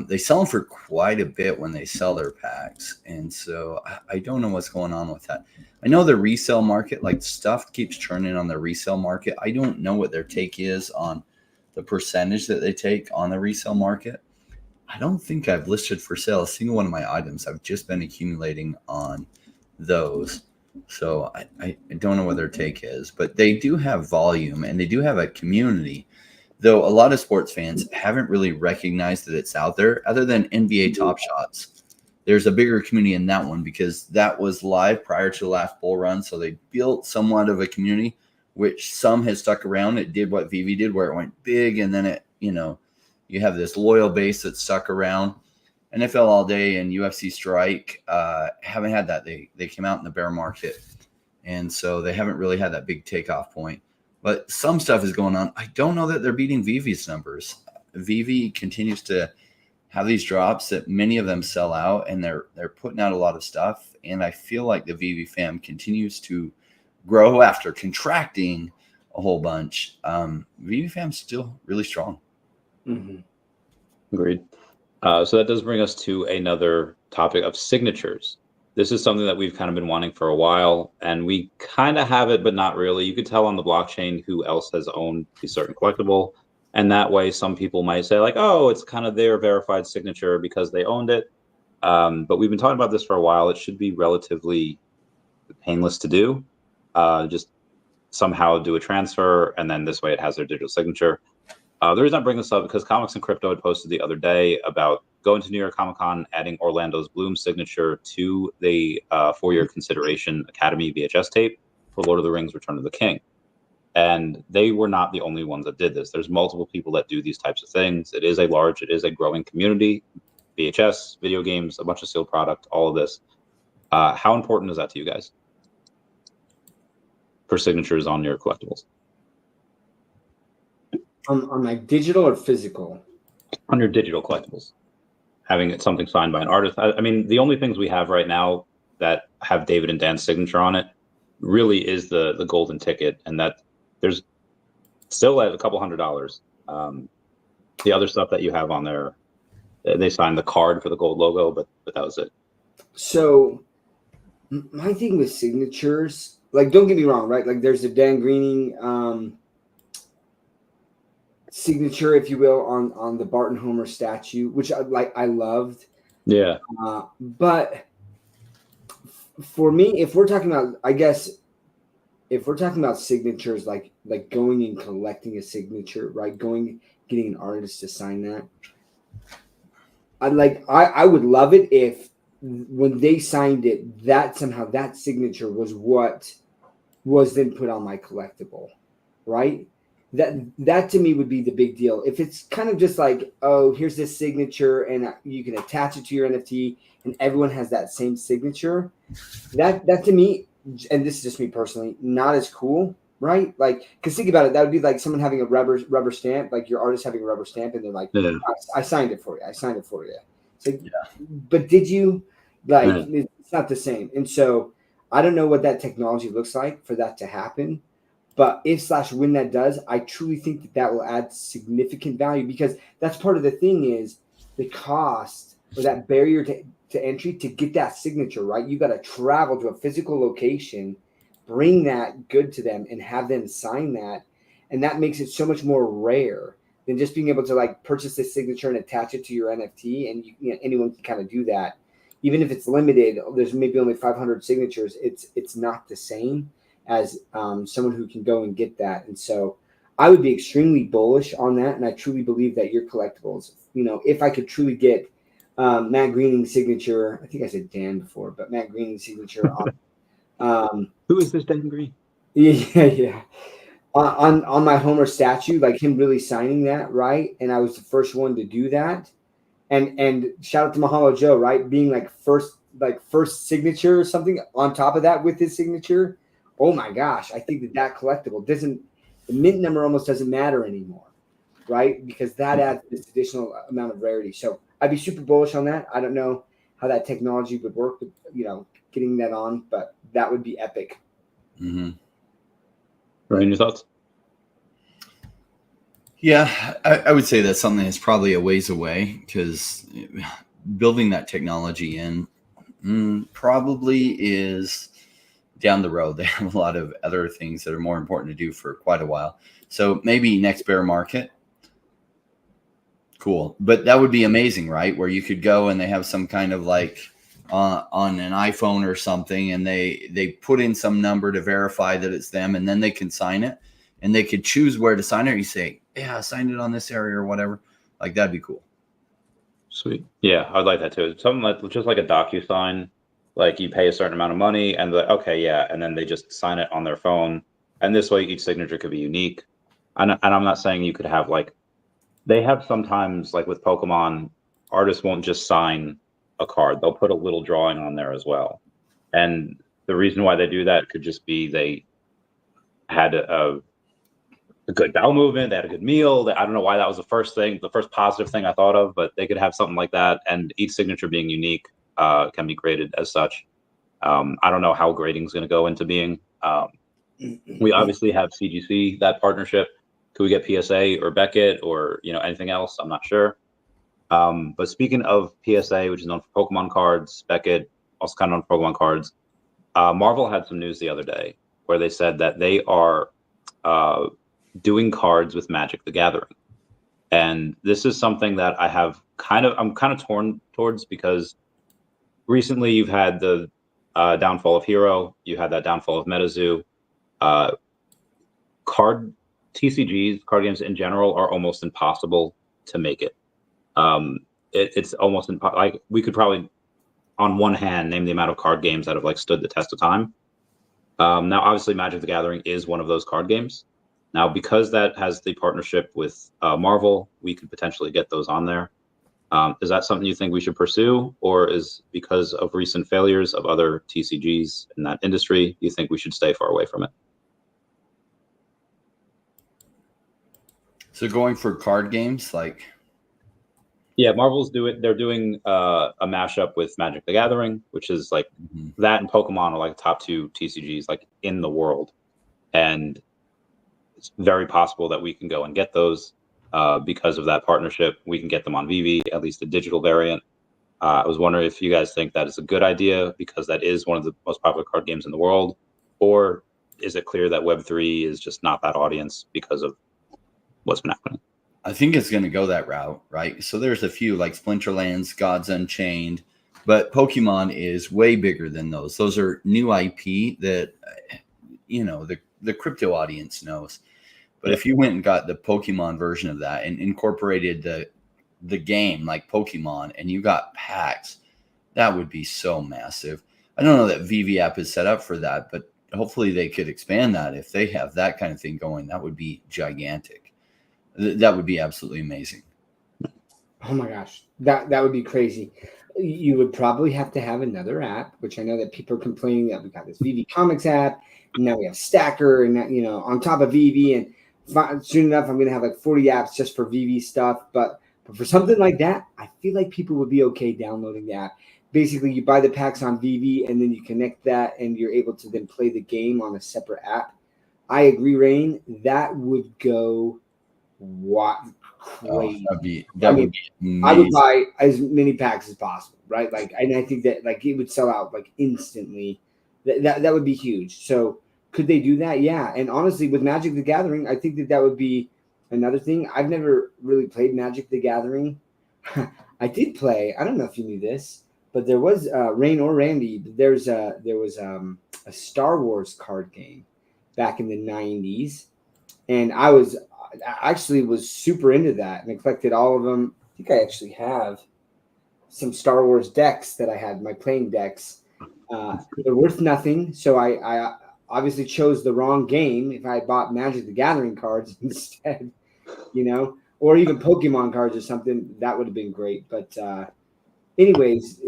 They sell them for quite a bit when they sell their packs. And so I don't know what's going on with that. I know the resale market, like stuff keeps churning on the resale market. I don't know what their take is on the percentage that they take on the resale market. I don't think I've listed for sale a single one of my items. I've just been accumulating on those. So I don't know what their take is, but they do have volume and they do have a community, though a lot of sports fans haven't really recognized that it's out there other than NBA Top Shots. There's a bigger community in that one because that was live prior to the last bull run. So they built somewhat of a community, which some has stuck around. It did what VV did, where it went big. And then it, you have this loyal base that stuck around. NFL All Day and UFC Strike haven't had that. They came out in the bear market, and so they haven't really had that big takeoff point. But some stuff is going on. I don't know that they're beating VV's numbers. VV continues to have these drops that many of them sell out, and they're putting out a lot of stuff. And I feel like the VV fam continues to grow after contracting a whole bunch. VVFam's still really strong. Mm-hmm. Agreed. So that does bring us to another topic of signatures. This is something that we've kind of been wanting for a while, and we kind of have it, but not really. You could tell on the blockchain who else has owned a certain collectible. And that way, some people might say like, oh, it's kind of their verified signature because they owned it. But we've been talking about this for a while. It should be relatively painless to do. Just somehow do a transfer, and then this way it has their digital signature. The reason I bring this up because Comics and Crypto had posted the other day about going to New York Comic Con, adding Orlando's Bloom signature to the for-year consideration Academy VHS tape for Lord of the Rings: Return of the King. And they were not the only ones that did this. There's multiple people that do these types of things. It is a growing community. VHS, video games, a bunch of sealed product, all of this. How important is that to you guys for signatures on your collectibles? On my digital or physical? On your digital collectibles, having it something signed by an artist. I mean, the only things we have right now that have David and Dan's signature on it really is the golden ticket, and that there's still at a couple $100. The other stuff that you have on there, they signed the card for the gold logo, but that was it. So my thing with signatures, like, don't get me wrong, right? Like, there's the Dan Greening signature, if you will, on the Barton Homer statue, which I loved. Yeah. But for me, if we're talking about, I guess, if we're talking about signatures, like going and collecting a signature, right? Getting an artist to sign that. I would love it if when they signed it, that somehow that signature was what was then put on my collectible, right? That to me would be the big deal. If it's kind of just like, oh, here's this signature and you can attach it to your NFT and everyone has that same signature, that to me, and this is just me personally, not as cool, right? Like, because think about it, that would be like someone having a rubber stamp, like your artist having a rubber stamp, and they're like, I signed it for you. I signed it for you. It's like, yeah. But did you? Like, it's not the same. And so I don't know what that technology looks like for that to happen. But when that does, I truly think that will add significant value, because that's part of the thing is the cost or that barrier to entry to get that signature, right? You got to travel to a physical location, bring that good to them and have them sign that. And that makes it so much more rare than just being able to like purchase this signature and attach it to your NFT. And anyone can kind of do that. Even if it's limited, there's maybe only 500 signatures. It's not the same as someone who can go and get that. And so I would be extremely bullish on that. And I truly believe that your collectibles, if I could truly get Matt Greening's signature, I think I said Dan before, but Matt Greening's signature on who is this Dan Green? Yeah. On my Homer statue, like him really signing that, right? And I was the first one to do that. And shout out to Mahalo Joe, right? Being first signature or something on top of that with his signature. Oh my gosh, I think that collectible the mint number almost doesn't matter anymore, right? Because that adds this additional amount of rarity. So I'd be super bullish on that. I don't know how that technology would work with, getting that on, but that would be epic. Mm-hmm. Ryan, your thoughts? Yeah, I would say that's something that's probably a ways away, because building that technology in probably is down the road. They have a lot of other things that are more important to do for quite a while. So maybe next bear market. Cool. But that would be amazing, right? Where you could go and they have some kind of like on an iPhone or something, and they put in some number to verify that it's them, and then they can sign it, and they could choose where to sign it. You say, yeah, I signed it on this area or whatever. Like, that'd be cool. Sweet. Yeah, I'd like that too. Something like just like a DocuSign. Like you pay a certain amount of money and they're like, okay, yeah. And then they just sign it on their phone. And this way each signature could be unique. And I'm not saying you could have they have sometimes like with Pokemon, artists won't just sign a card. They'll put a little drawing on there as well. And the reason why they do that could just be they had a good bowel movement, they had a good meal. I don't know why that was the first positive thing I thought of, but they could have something like that. And each signature being unique can be graded as such. I don't know how grading is going to go into being, We obviously have CGC, that partnership. Could we get PSA or Beckett or anything else? I'm not sure. But speaking of PSA, which is known for Pokemon cards, Beckett also kind of known for Pokemon cards. Marvel had some news the other day where they said that they are doing cards with Magic the Gathering, and this is something that I'm kind of torn towards, because recently you've had the downfall of Hero, you had that downfall of MetaZoo. Card TCGs, card games in general, are almost impossible to make it. It's almost like we could probably, on one hand, name the amount of card games that have like stood the test of time. Now, obviously, Magic the Gathering is one of those card games. Now, because that has the partnership with Marvel, we could potentially get those on there. Is that something you think we should pursue, or is, because of recent failures of other TCGs in that industry, you think we should stay far away from it? So going for card games, like, yeah, Marvel's they're doing a mashup with Magic the Gathering, which is like that and Pokemon are like top 2 TCGs like in the world, and it's very possible that we can go and get those because of that partnership. We can get them on VV, at least the digital variant. I was wondering if you guys think that is a good idea, because that is one of the most popular card games in the world, or is it clear that Web3 is just not that audience because of what's been happening? I think it's going to go that route, right? So there's a few like Splinterlands, Gods Unchained, but Pokemon is way bigger than those. Those are new IP that, the crypto audience knows. But if you went and got the Pokemon version of that and incorporated the game like Pokemon, and you got packs, that would be so massive. I don't know that VV app is set up for that, but hopefully they could expand that. If they have that kind of thing going, that would be gigantic. That would be absolutely amazing. Oh my gosh, that would be crazy. You would probably have to have another app, which I know that people are complaining that we got this VV Comics app, and now we have Stacker, and that, on top of VV, and soon enough I'm going to have like 40 apps just for VV stuff. But for something like that, I feel like people would be okay downloading the app. Basically, you buy the packs on VV, and then you connect that, and you're able to then play the game on a separate app. I agree, Rain. That would go crazy. Would be amazing. I would buy as many packs as possible, right? Like, and I think that like it would sell out like instantly. That would be huge. So could they do that? Yeah. And honestly, with Magic the Gathering, I think that would be another thing. I've never really played Magic the Gathering. I did play. I don't know if you knew this, but there was Rain or Randy. There was a Star Wars card game back in the 90s, and I actually was super into that and I collected all of them. I think I actually have some Star Wars decks that I had, my playing decks. They're worth nothing, so I obviously chose the wrong game. If I had bought Magic the Gathering cards instead, or even Pokemon cards or something, that would have been great. But anyways,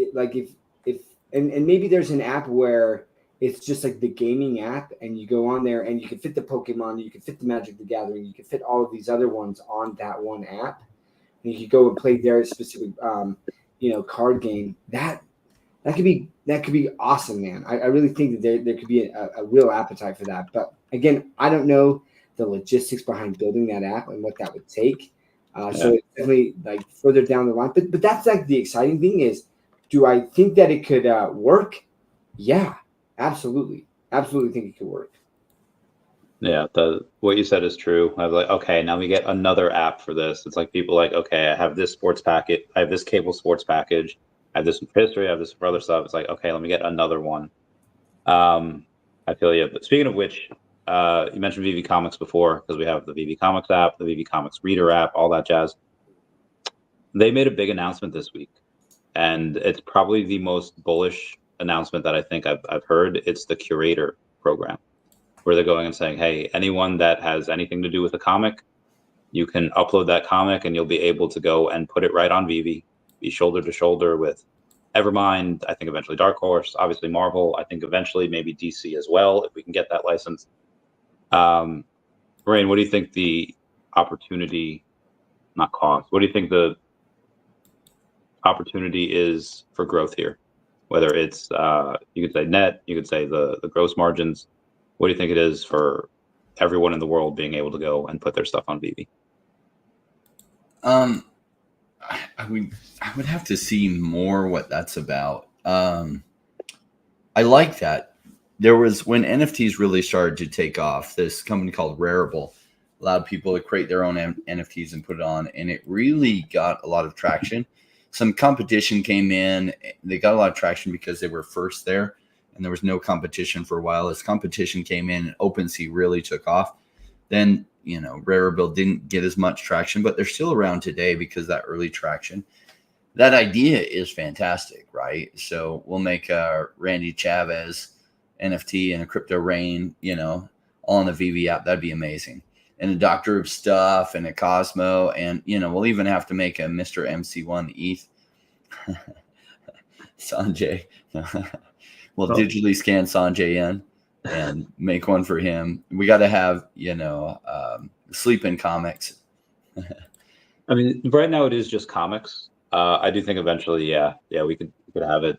and maybe there's an app where it's just like the gaming app, and you go on there and you can fit the Pokemon, you can fit the Magic the Gathering, you can fit all of these other ones on that one app, and you could go and play their specific card game. That could be awesome, man. I really think that there could be a real appetite for that. But again, I don't know the logistics behind building that app and what that would take. So it's definitely like further down the line. But that's like the exciting thing is, do I think that it could work? Yeah. Absolutely think it could work. Yeah, what you said is true. I was like, okay, now we get another app for this. It's like people like, okay, I have this sports packet, I have this cable sports package, I have this history, I have this for other stuff. It's like, okay, let me get another one. I feel you. But speaking of which, you mentioned VV Comics before, because we have the VV Comics app, the VV Comics Reader app, all that jazz. They made a big announcement this week, and it's probably the most bullish announcement that I think I've heard. It's the Curator program, where they're going and saying, hey, anyone that has anything to do with a comic, you can upload that comic and you'll be able to go and put it right on VV, be shoulder to shoulder with Evermind, I think eventually Dark Horse, obviously Marvel, I think eventually maybe DC as well, if we can get that license. Rain, what do you think the opportunity, not cost, what do you think the opportunity is for growth here? Whether it's, you could say net, you could say the gross margins. What do you think it is for everyone in the world being able to go and put their stuff on VV? I would have to see more what that's about. I like that. There was when NFTs really started to take off, this company called Rarible allowed people to create their own NFTs and put it on, and it really got a lot of traction. Some competition came in. They got a lot of traction because they were first there, and there was no competition for a while. As competition came in and OpenSea really took off, then Rarible didn't get as much traction, but they're still around today because of that early traction. That idea is fantastic, right? So we'll make a Randy Chavez NFT and a crypto rain, all in the VV app. That'd be amazing. And a Doctor of Stuff and a Cosmo, and we'll even have to make a Mr. MC1 ETH. Sanjay. We'll digitally scan Sanjay in and make one for him. We got to have, sleep in comics. I mean, right now it is just comics. I do think eventually, we could have it.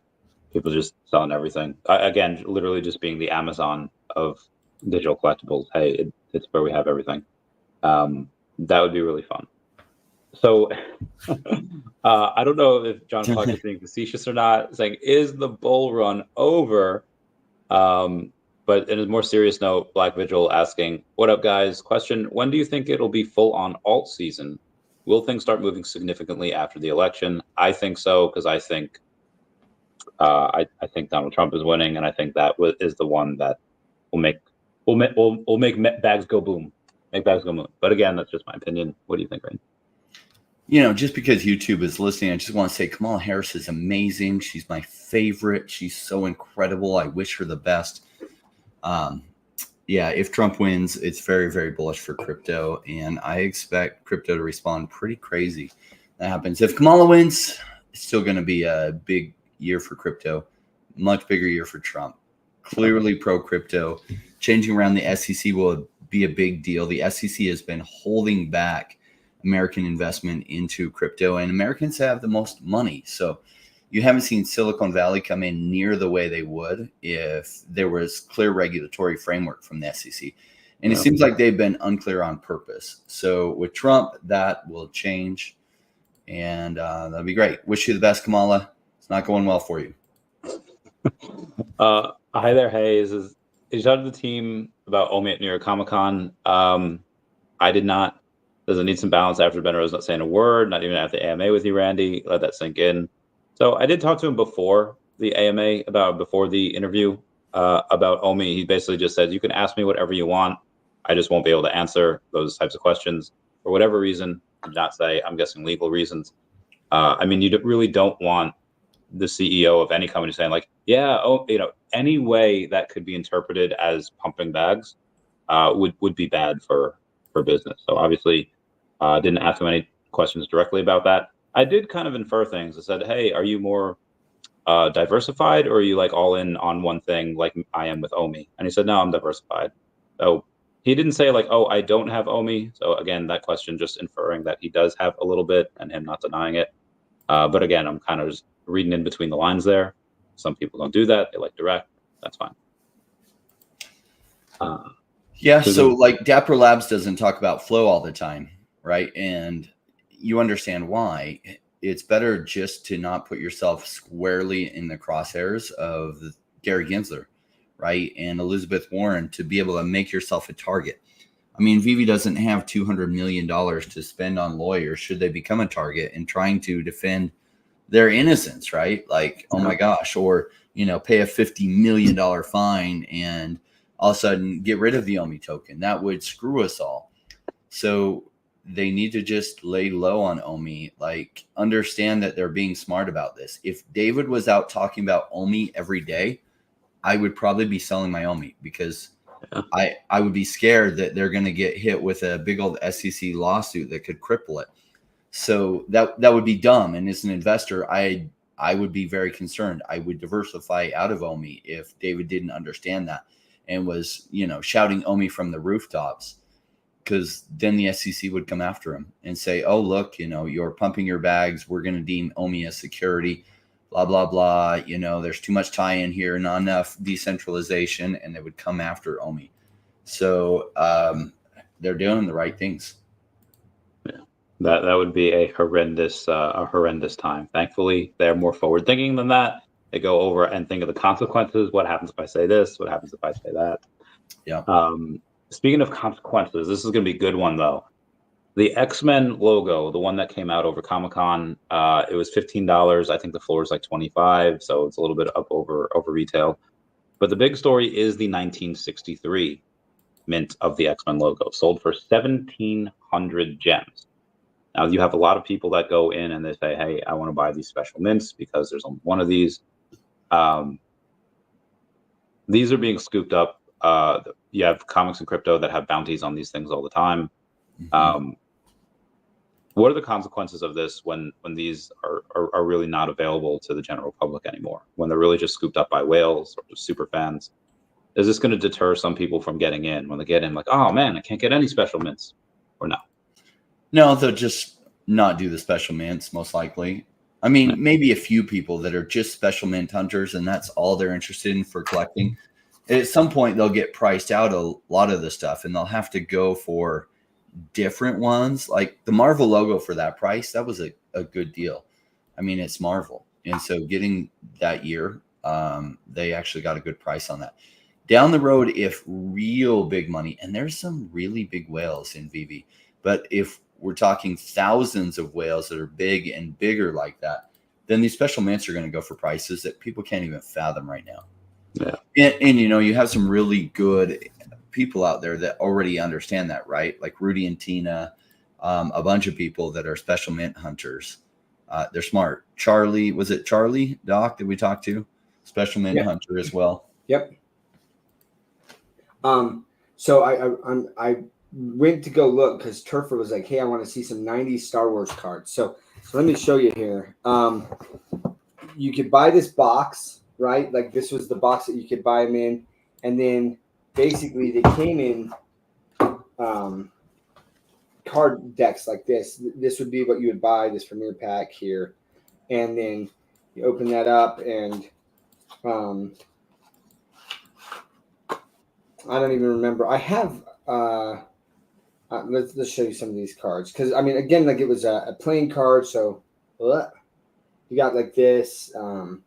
People just selling everything. Again, literally just being the Amazon of digital collectibles. Hey, it's where we have everything. That would be really fun. So I don't know if John Clark is being facetious or not, saying, is the bull run over? But in a more serious note, Black Vigil asking, what up, guys? Question, when do you think it'll be full on alt season? Will things start moving significantly after the election? I think so, because I think Donald Trump is winning, and I think that is the one that will make bags go boom. Make bags go boom. But again, that's just my opinion. What do you think, Rain? Just because YouTube is listening, I just want to say Kamala Harris is amazing. She's my favorite. She's so incredible. I wish her the best. If Trump wins, it's very, very bullish for crypto, and I expect crypto to respond pretty crazy. That happens. If Kamala wins, it's still going to be a big year for crypto, much bigger year for Trump. Clearly pro-crypto. Changing around the SEC will be a big deal. The SEC has been holding back American investment into crypto, and Americans have the most money. So you haven't seen Silicon Valley come in near the way they would if there was clear regulatory framework from the SEC. And it seems like they've been unclear on purpose. So with Trump, that will change, and that'll be great. Wish you the best, Kamala. It's not going well for you. Hi there, Hayes. Is you talked to the team about OMI at New York Comic Con? I did not. Does it need some balance after Ben Rose not saying a word, not even at the AMA with you, Randy? Let that sink in. So I did talk to him before the AMA, before the interview about OMI. He basically just said, you can ask me whatever you want. I just won't be able to answer those types of questions for whatever reason. Did not say, I'm guessing legal reasons. You really don't want the CEO of any company saying any way that could be interpreted as pumping bags would be bad for business. So obviously didn't ask him any questions directly about that. I did kind of infer things. I said, hey, are you more diversified, or are you like all in on one thing like I am with OMI? And he said, no, I'm diversified. So he didn't say like, oh, I don't have OMI. So again, that question just inferring that he does have a little bit and him not denying it. But again, I'm kind of just reading in between the lines there. Some people don't do that. They like direct. That's fine. So like Dapper Labs doesn't talk about flow all the time, right? And you understand why. It's better just to not put yourself squarely in the crosshairs of Gary Gensler, right? And Elizabeth Warren, to be able to make yourself a target. I mean, VV doesn't have $200 million to spend on lawyers should they become a target and trying to defend their innocence, right? Like, oh my gosh, or, pay a $50 million fine and all of a sudden get rid of the OMI token. That would screw us all. So they need to just lay low on OMI, like understand that they're being smart about this. If David was out talking about OMI every day, I would probably be selling my OMI because I would be scared that they're going to get hit with a big old SEC lawsuit that could cripple it. So that would be dumb. And as an investor, I would be very concerned. I would diversify out of OMI if David didn't understand that and was, shouting OMI from the rooftops, because then the SEC would come after him and say, oh, look, you're pumping your bags. We're going to deem OMI as security. blah, blah, blah. You know, there's too much tie-in here, not enough decentralization, and they would come after OMI. So they're doing the right things. Yeah, that would be a horrendous time. Thankfully, they're more forward thinking than that. They go over and think of the consequences. What happens if I say this? What happens if I say that? Yeah. Speaking of consequences, this is going to be a good one though. The X-Men logo, the one that came out over Comic-Con, it was $15. I think the floor is like $25, so it's a little bit up over retail. But the big story is the 1963 mint of the X-Men logo, sold for 1,700 gems. Now, you have a lot of people that go in and they say, hey, I want to buy these special mints because there's only one of these. These are being scooped up. You have comics and crypto that have bounties on these things all the time. What are the consequences of this when these are really not available to the general public anymore? When they're really just scooped up by whales or just super fans? Is this going to deter some people from getting in when they get in? Like, oh man, I can't get any special mints, or no? No, they'll just not do the special mints, most likely. I mean, maybe a few people that are just special mint hunters, and that's all they're interested in for collecting. At some point, they'll get priced out a lot of the stuff, and they'll have to go for different ones. Like the Marvel logo for that price, that was a good deal. I mean, it's Marvel. And so getting that year, they actually got a good price on that. Down the road, if real big money, and there's some really big whales in VV, but if we're talking thousands of whales that are big and bigger like that, then these special mints are going to go for prices that people can't even fathom right now. Yeah. And you know, you have some really good people out there that already understand that, right? Like Rudy and Tina, a bunch of people that are special mint hunters. They're smart. Charlie, was it Charlie, Doc, that we talked to? Special mint hunter as well. Yep. So I went to go look because Turfer was like, hey, I want to see some 90s Star Wars cards. So let me show you here. You could buy this box, right? Like this was the box that you could buy them in. And then basically they came in card decks like this. This would be what you would buy, this premiere pack here. And then you open that up and I don't even remember. I have let's show you some of these cards because I mean again, like it was a playing card, so you got like this a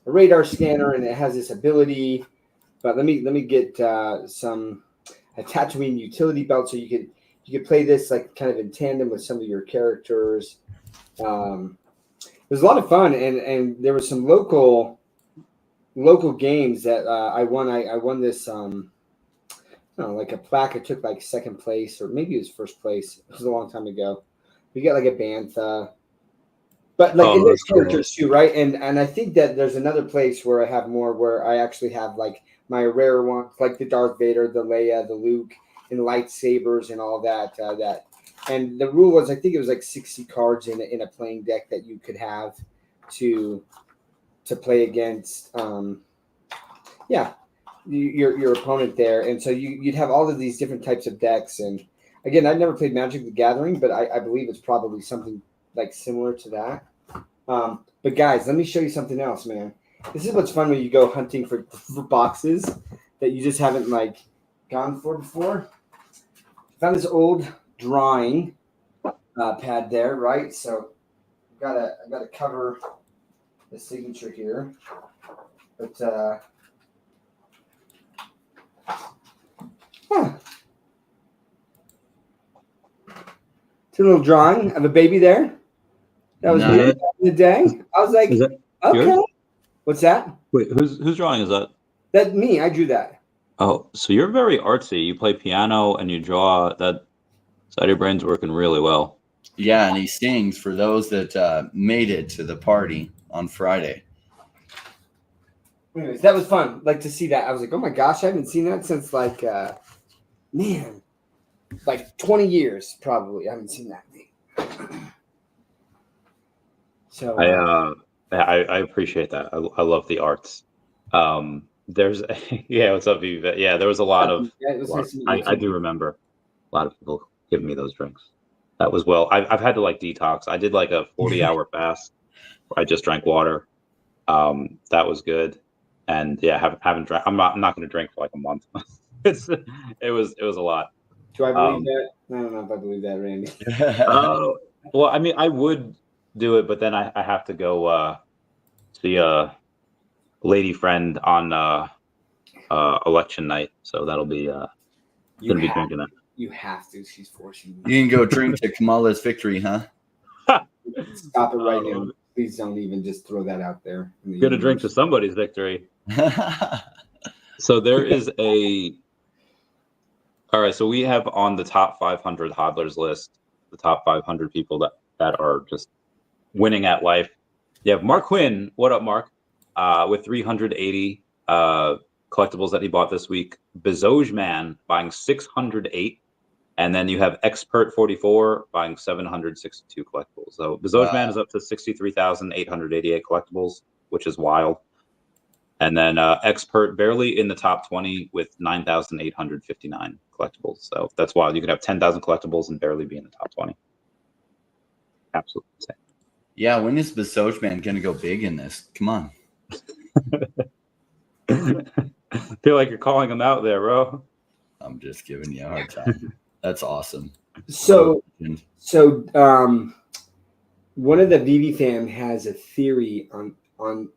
radar scanner and it has this ability. But let me get some attachment utility belt so you could play this like kind of in tandem with some of your characters. It was a lot of fun and there was some local games that I won. I won this like a plaque. I took like second place or maybe it was first place. It was a long time ago. We got like a bantha. But like in those characters too, right? And I think that there's another place where I have more where I actually have like my rare ones, like the Darth Vader, the Leia, the Luke, and lightsabers and all that. And the rule was, I think it was like 60 cards in a playing deck that you could have to play against. Your opponent there, and so you'd have all of these different types of decks. And again, I've never played Magic the Gathering, but I believe it's probably something like similar to that. But guys, let me show you something else, man. This is what's fun when you go hunting for boxes that you just haven't like gone for before. I found this old drawing pad there, right? So I gotta cover the signature here, but it's a little drawing of a baby there. That was me back in the day. I was like, okay. Yours? What's that? Wait, whose drawing is that? That's me. I drew that. Oh, so you're very artsy. You play piano and you draw. That side of your brain's working really well. Yeah, and he sings for those that made it to the party on Friday. Anyways, that was fun. Like to see that. I was like, oh my gosh, I haven't seen that since like, man, like 20 years probably. I haven't seen that thing. So I appreciate that. I love the arts. There's what's up, Viva? Yeah, there was a lot of. I do remember a lot of people giving me those drinks. That was I've had to like detox. I did like a 40-hour fast where I just drank water. That was good. And yeah, haven't drank. I'm not going to drink for like a month. It was a lot. Do I believe that? I don't know if I believe that, Randy. Oh, well, I mean, I would do it, but then I have to go see a lady friend on election night, so that'll be gonna be drinking that. You have to. She's forcing you. You can go drink to Kamala's victory, huh? Stop it right now. Please don't even just throw that out there. Gonna drink to somebody's victory. So there is all right, so we have on the top 500 hodlers list, the top 500 people that are just winning at life. You have Mark Quinn. What up, Mark? With 380 collectibles that he bought this week. Bezoge Man buying 608. And then you have Expert 44 buying 762 collectibles. So Bezoge Man is up to 63,888 collectibles, which is wild. And then Expert barely in the top 20 with 9,859 collectibles. So that's wild. You could have 10,000 collectibles and barely be in the top 20. Absolutely insane. Yeah, when is Bezoge Man going to go big in this? Come on. Feel like you're calling him out there, bro. I'm just giving you a hard time. That's awesome. So one of the VV fam has a theory on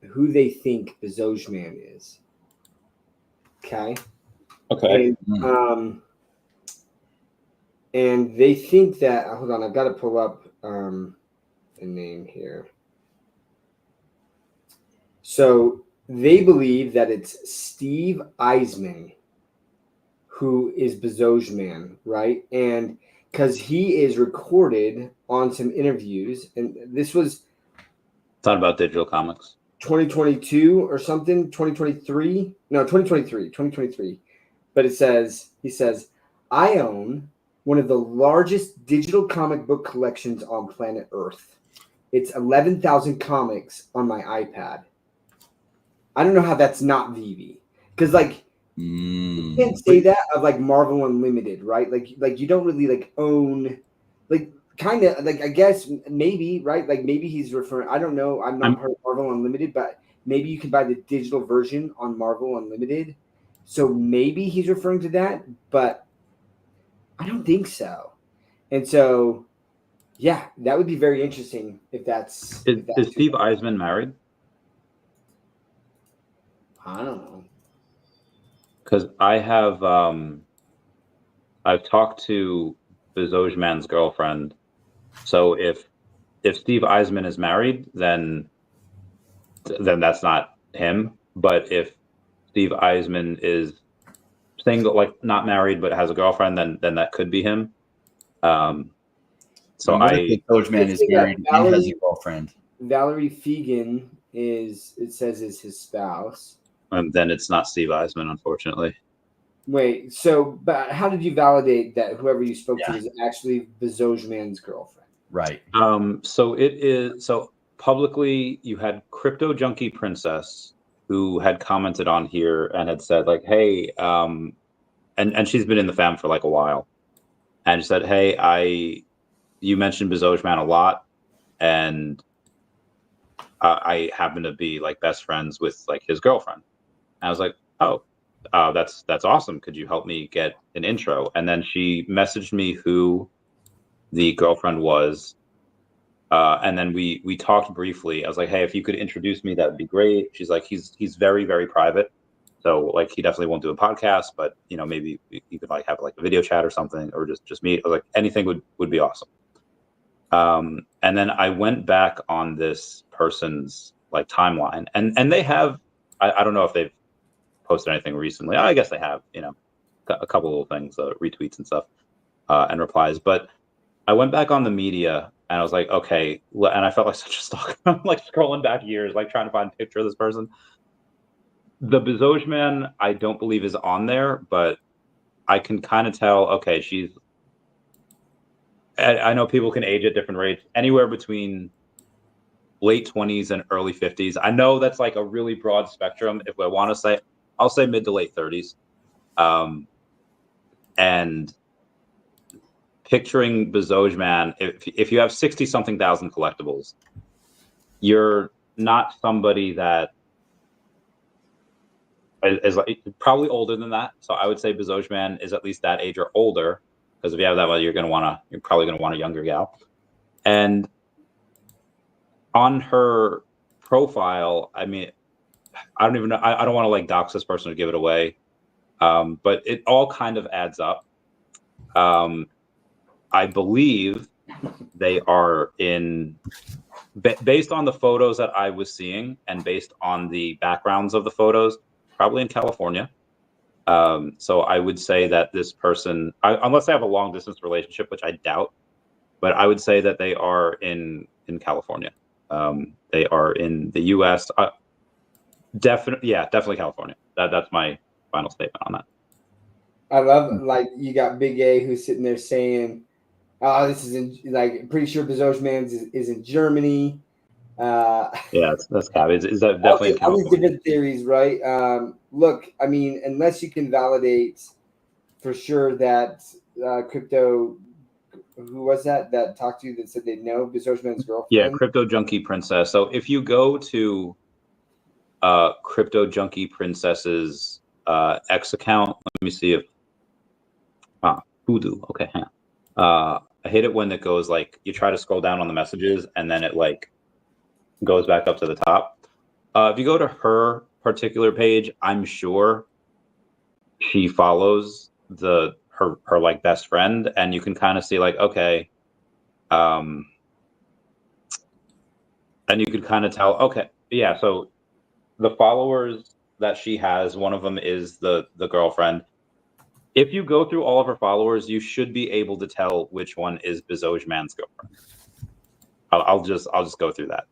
who they think Bezoge Man is. Okay. Okay. And they think that hold on, I've got to pull up the name here. So they believe that it's Steve Eisman who is Bezoge Man, right? And because he is recorded on some interviews, and this was Talking about digital comics. 2022 or something, 2023. No, 2023. But he says, I own one of the largest digital comic book collections on planet Earth. It's 11,000 comics on my iPad. I don't know how that's not VV. Because you can't say that of like Marvel Unlimited, right? Like you don't really own kind of I guess maybe, right? Like maybe he's referring, I don't know. I'm not part of Marvel Unlimited, but maybe you can buy the digital version on Marvel Unlimited. So maybe he's referring to that, but I don't think so. And so, yeah, that would be very interesting if that's. Is Steve Eisman married? I don't know. Because I have, I've talked to Bezoge Man's girlfriend. So if Steve Eisman is married, then that's not him. But if Steve Eisman is single, like not married but has a girlfriend, then that could be him. So Bezoge Man is married and has a girlfriend. Valerie Fegan is his spouse. And then it's not Steve Eisman, unfortunately. Wait, but how did you validate that whoever you spoke to is actually Bezoge Man's girlfriend? Right. So it is. So publicly, you had Crypto Junkie Princess, who had commented on here and had said like, "Hey," and she's been in the fam for like a while, and said, "Hey, you mentioned Bezoge Man a lot, and I happen to be like best friends with like his girlfriend." And I was like, "Oh, that's awesome. Could you help me get an intro?" And then she messaged me who the girlfriend was, and then we talked briefly. I was like, "Hey, if you could introduce me, that would be great." She's like, "He's very, very private, so like he definitely won't do a podcast, but maybe you could like have like a video chat or something, or just meet. I was like, anything would be awesome." And then I went back on this person's like timeline, and they have, I don't know if they've posted anything recently. I guess they have, a couple little things, retweets and stuff, and replies. But I went back on the media and I was like, okay, and I felt like such a stalker. I'm like scrolling back years, like trying to find a picture of this person. The Bezoge Man, I don't believe is on there, but I can kind of tell, okay, I know people can age at different rates, anywhere between late 20s and early 50s. I know that's like a really broad spectrum. If I want to say, I'll say mid to late 30s. And picturing Bezoge Man, if you have 60-something thousand collectibles, you're not somebody that is like, probably older than that. So I would say Bezosman is at least that age or older, because if you have that one, you're probably gonna want a younger gal. And on her profile, I mean, I don't even know. I don't want to like dox this person or give it away, but it all kind of adds up. I believe they are based on the photos that I was seeing and based on the backgrounds of the photos, probably in California. So I would say that this person, unless they have a long distance relationship, which I doubt, but I would say that they are in California. They are in the U.S. Definitely California. That's my final statement on that. I love, like, you got Big A who's sitting there saying, "Oh, this is I'm pretty sure Bezosman is in Germany." Yeah, that's Cavs. Is that definitely in all these California? different theories, right? Look, I mean, unless you can validate for sure that crypto, who was that talked to you that said they know Bezosman's girlfriend? Yeah, Crypto Junkie Princess. So if you go to Crypto Junkie Princess's X account, let me see if Voodoo. Okay, hang on. I hate it when it goes like you try to scroll down on the messages and then it like goes back up to the top. If you go to her particular page, I'm sure she follows her like best friend, and you can kind of see like, okay, and you could kind of tell, okay, yeah. So the followers that she has, one of them is the girlfriend. If you go through all of her followers, you should be able to tell which one is Bezosman's girlfriend. I'll just go through that.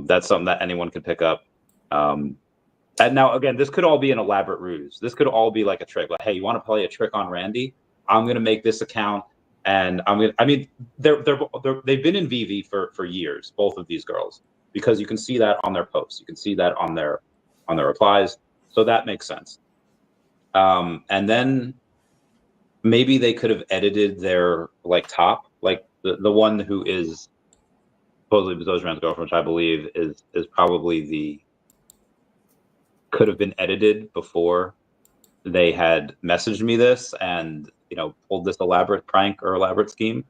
That's something that anyone could pick up. And now, again, this could all be an elaborate ruse. This could all be like a trick. Like, hey, you want to play a trick on Randy? I'm going to make this account, and I mean, they've been in VV for years, both of these girls, because you can see that on their posts. You can see that on their replies. So that makes sense. And then maybe they could have edited their like top, like the one who is supposedly Bezosman's girlfriend, which I believe is probably could have been edited before they had messaged me this and pulled this elaborate prank or elaborate scheme.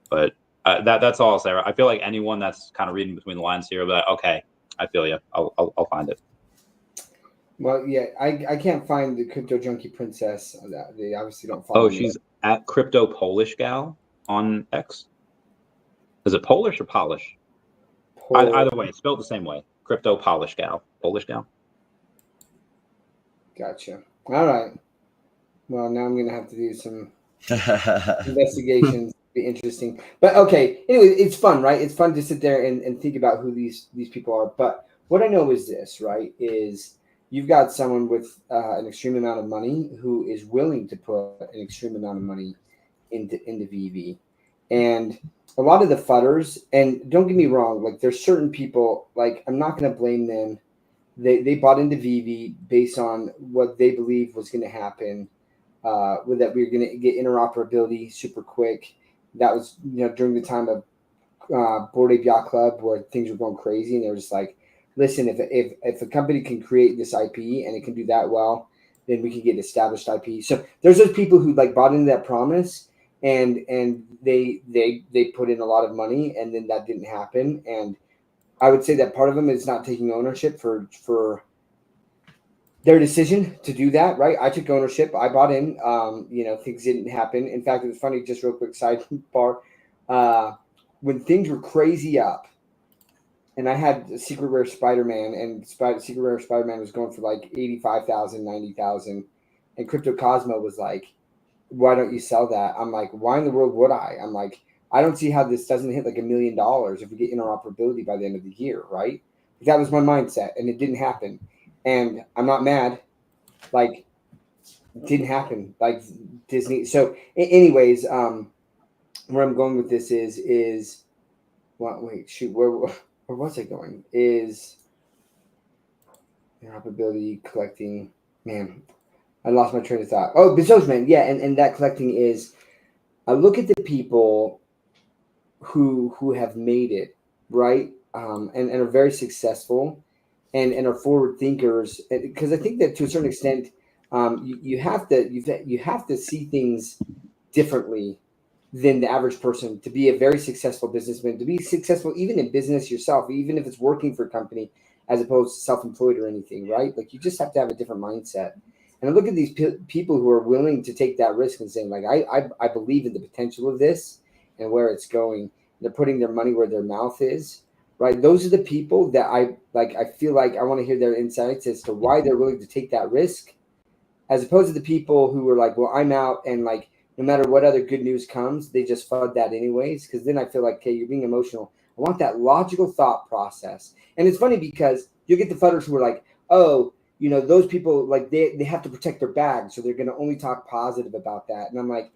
But that's all I'll say. I feel like anyone that's kind of reading between the lines here will be like, okay, I feel you. I'll find it. Well, yeah, I can't find the Crypto Junkie Princess. They obviously don't follow. Oh, she's at Crypto Polish Gal on X. Is it Polish or Polish? Either way, it's spelled the same way. Crypto Polish Gal. Polish Gal. Gotcha. All right. Well, now I'm going to have to do some investigations. Be interesting. But okay. Anyway, it's fun, right? It's fun to sit there and think about who these people are. But what I know is this, right, is you've got someone with an extreme amount of money who is willing to put an extreme amount of money into VV. And a lot of the fudders, and don't get me wrong, like there's certain people, like I'm not going to blame them. They bought into VV based on what they believe was going to happen, with that we were going to get interoperability super quick. That was during the time of Bored Ape Yacht Club where things were going crazy, and they were just like, listen, if a company can create this IP and it can do that well, then we can get established IP. So there's those people who like bought into that promise, and they put in a lot of money, and then that didn't happen. And I would say that part of them is not taking ownership for their decision to do that, right? I took ownership. I bought in. Things didn't happen. In fact, it was funny, just real quick sidebar. When things were crazy up, and I had Secret Rare Spider-Man, and Secret Rare Spider-Man was going for like 85,000, 90,000. And Crypto Cosmo was like, why don't you sell that? I'm like, why in the world would I? I'm like, I don't see how this doesn't hit like $1 million if we get interoperability by the end of the year, right? That was my mindset, and it didn't happen. And I'm not mad. Like, it didn't happen. Like Disney. So, anyways, where I'm going with this is well, wait, shoot, where was I going? Is interoperability collecting? Man, I lost my train of thought. Oh, Bezosman, yeah, and that collecting is. I look at the people who have made it, right? and are very successful and are forward thinkers. Because I think that to a certain extent, you have to see things differently than the average person to be a very successful businessman, to be successful even in business yourself, even if it's working for a company as opposed to self-employed or anything, right? Like you just have to have a different mindset. And I look at these people who are willing to take that risk and saying, like, I believe in the potential of this and where it's going. They're putting their money where their mouth is, right? Those are the people that I like. I feel like I want to hear their insights as to why they're willing to take that risk, as opposed to the people who were like, well, I'm out, and like no matter what other good news comes, they just fud that anyways. Because then I feel like, okay, you're being emotional. I want that logical thought process. And it's funny because you get the fudders who are like, oh, those people, like they have to protect their bag, so they're going to only talk positive about that. And I'm like,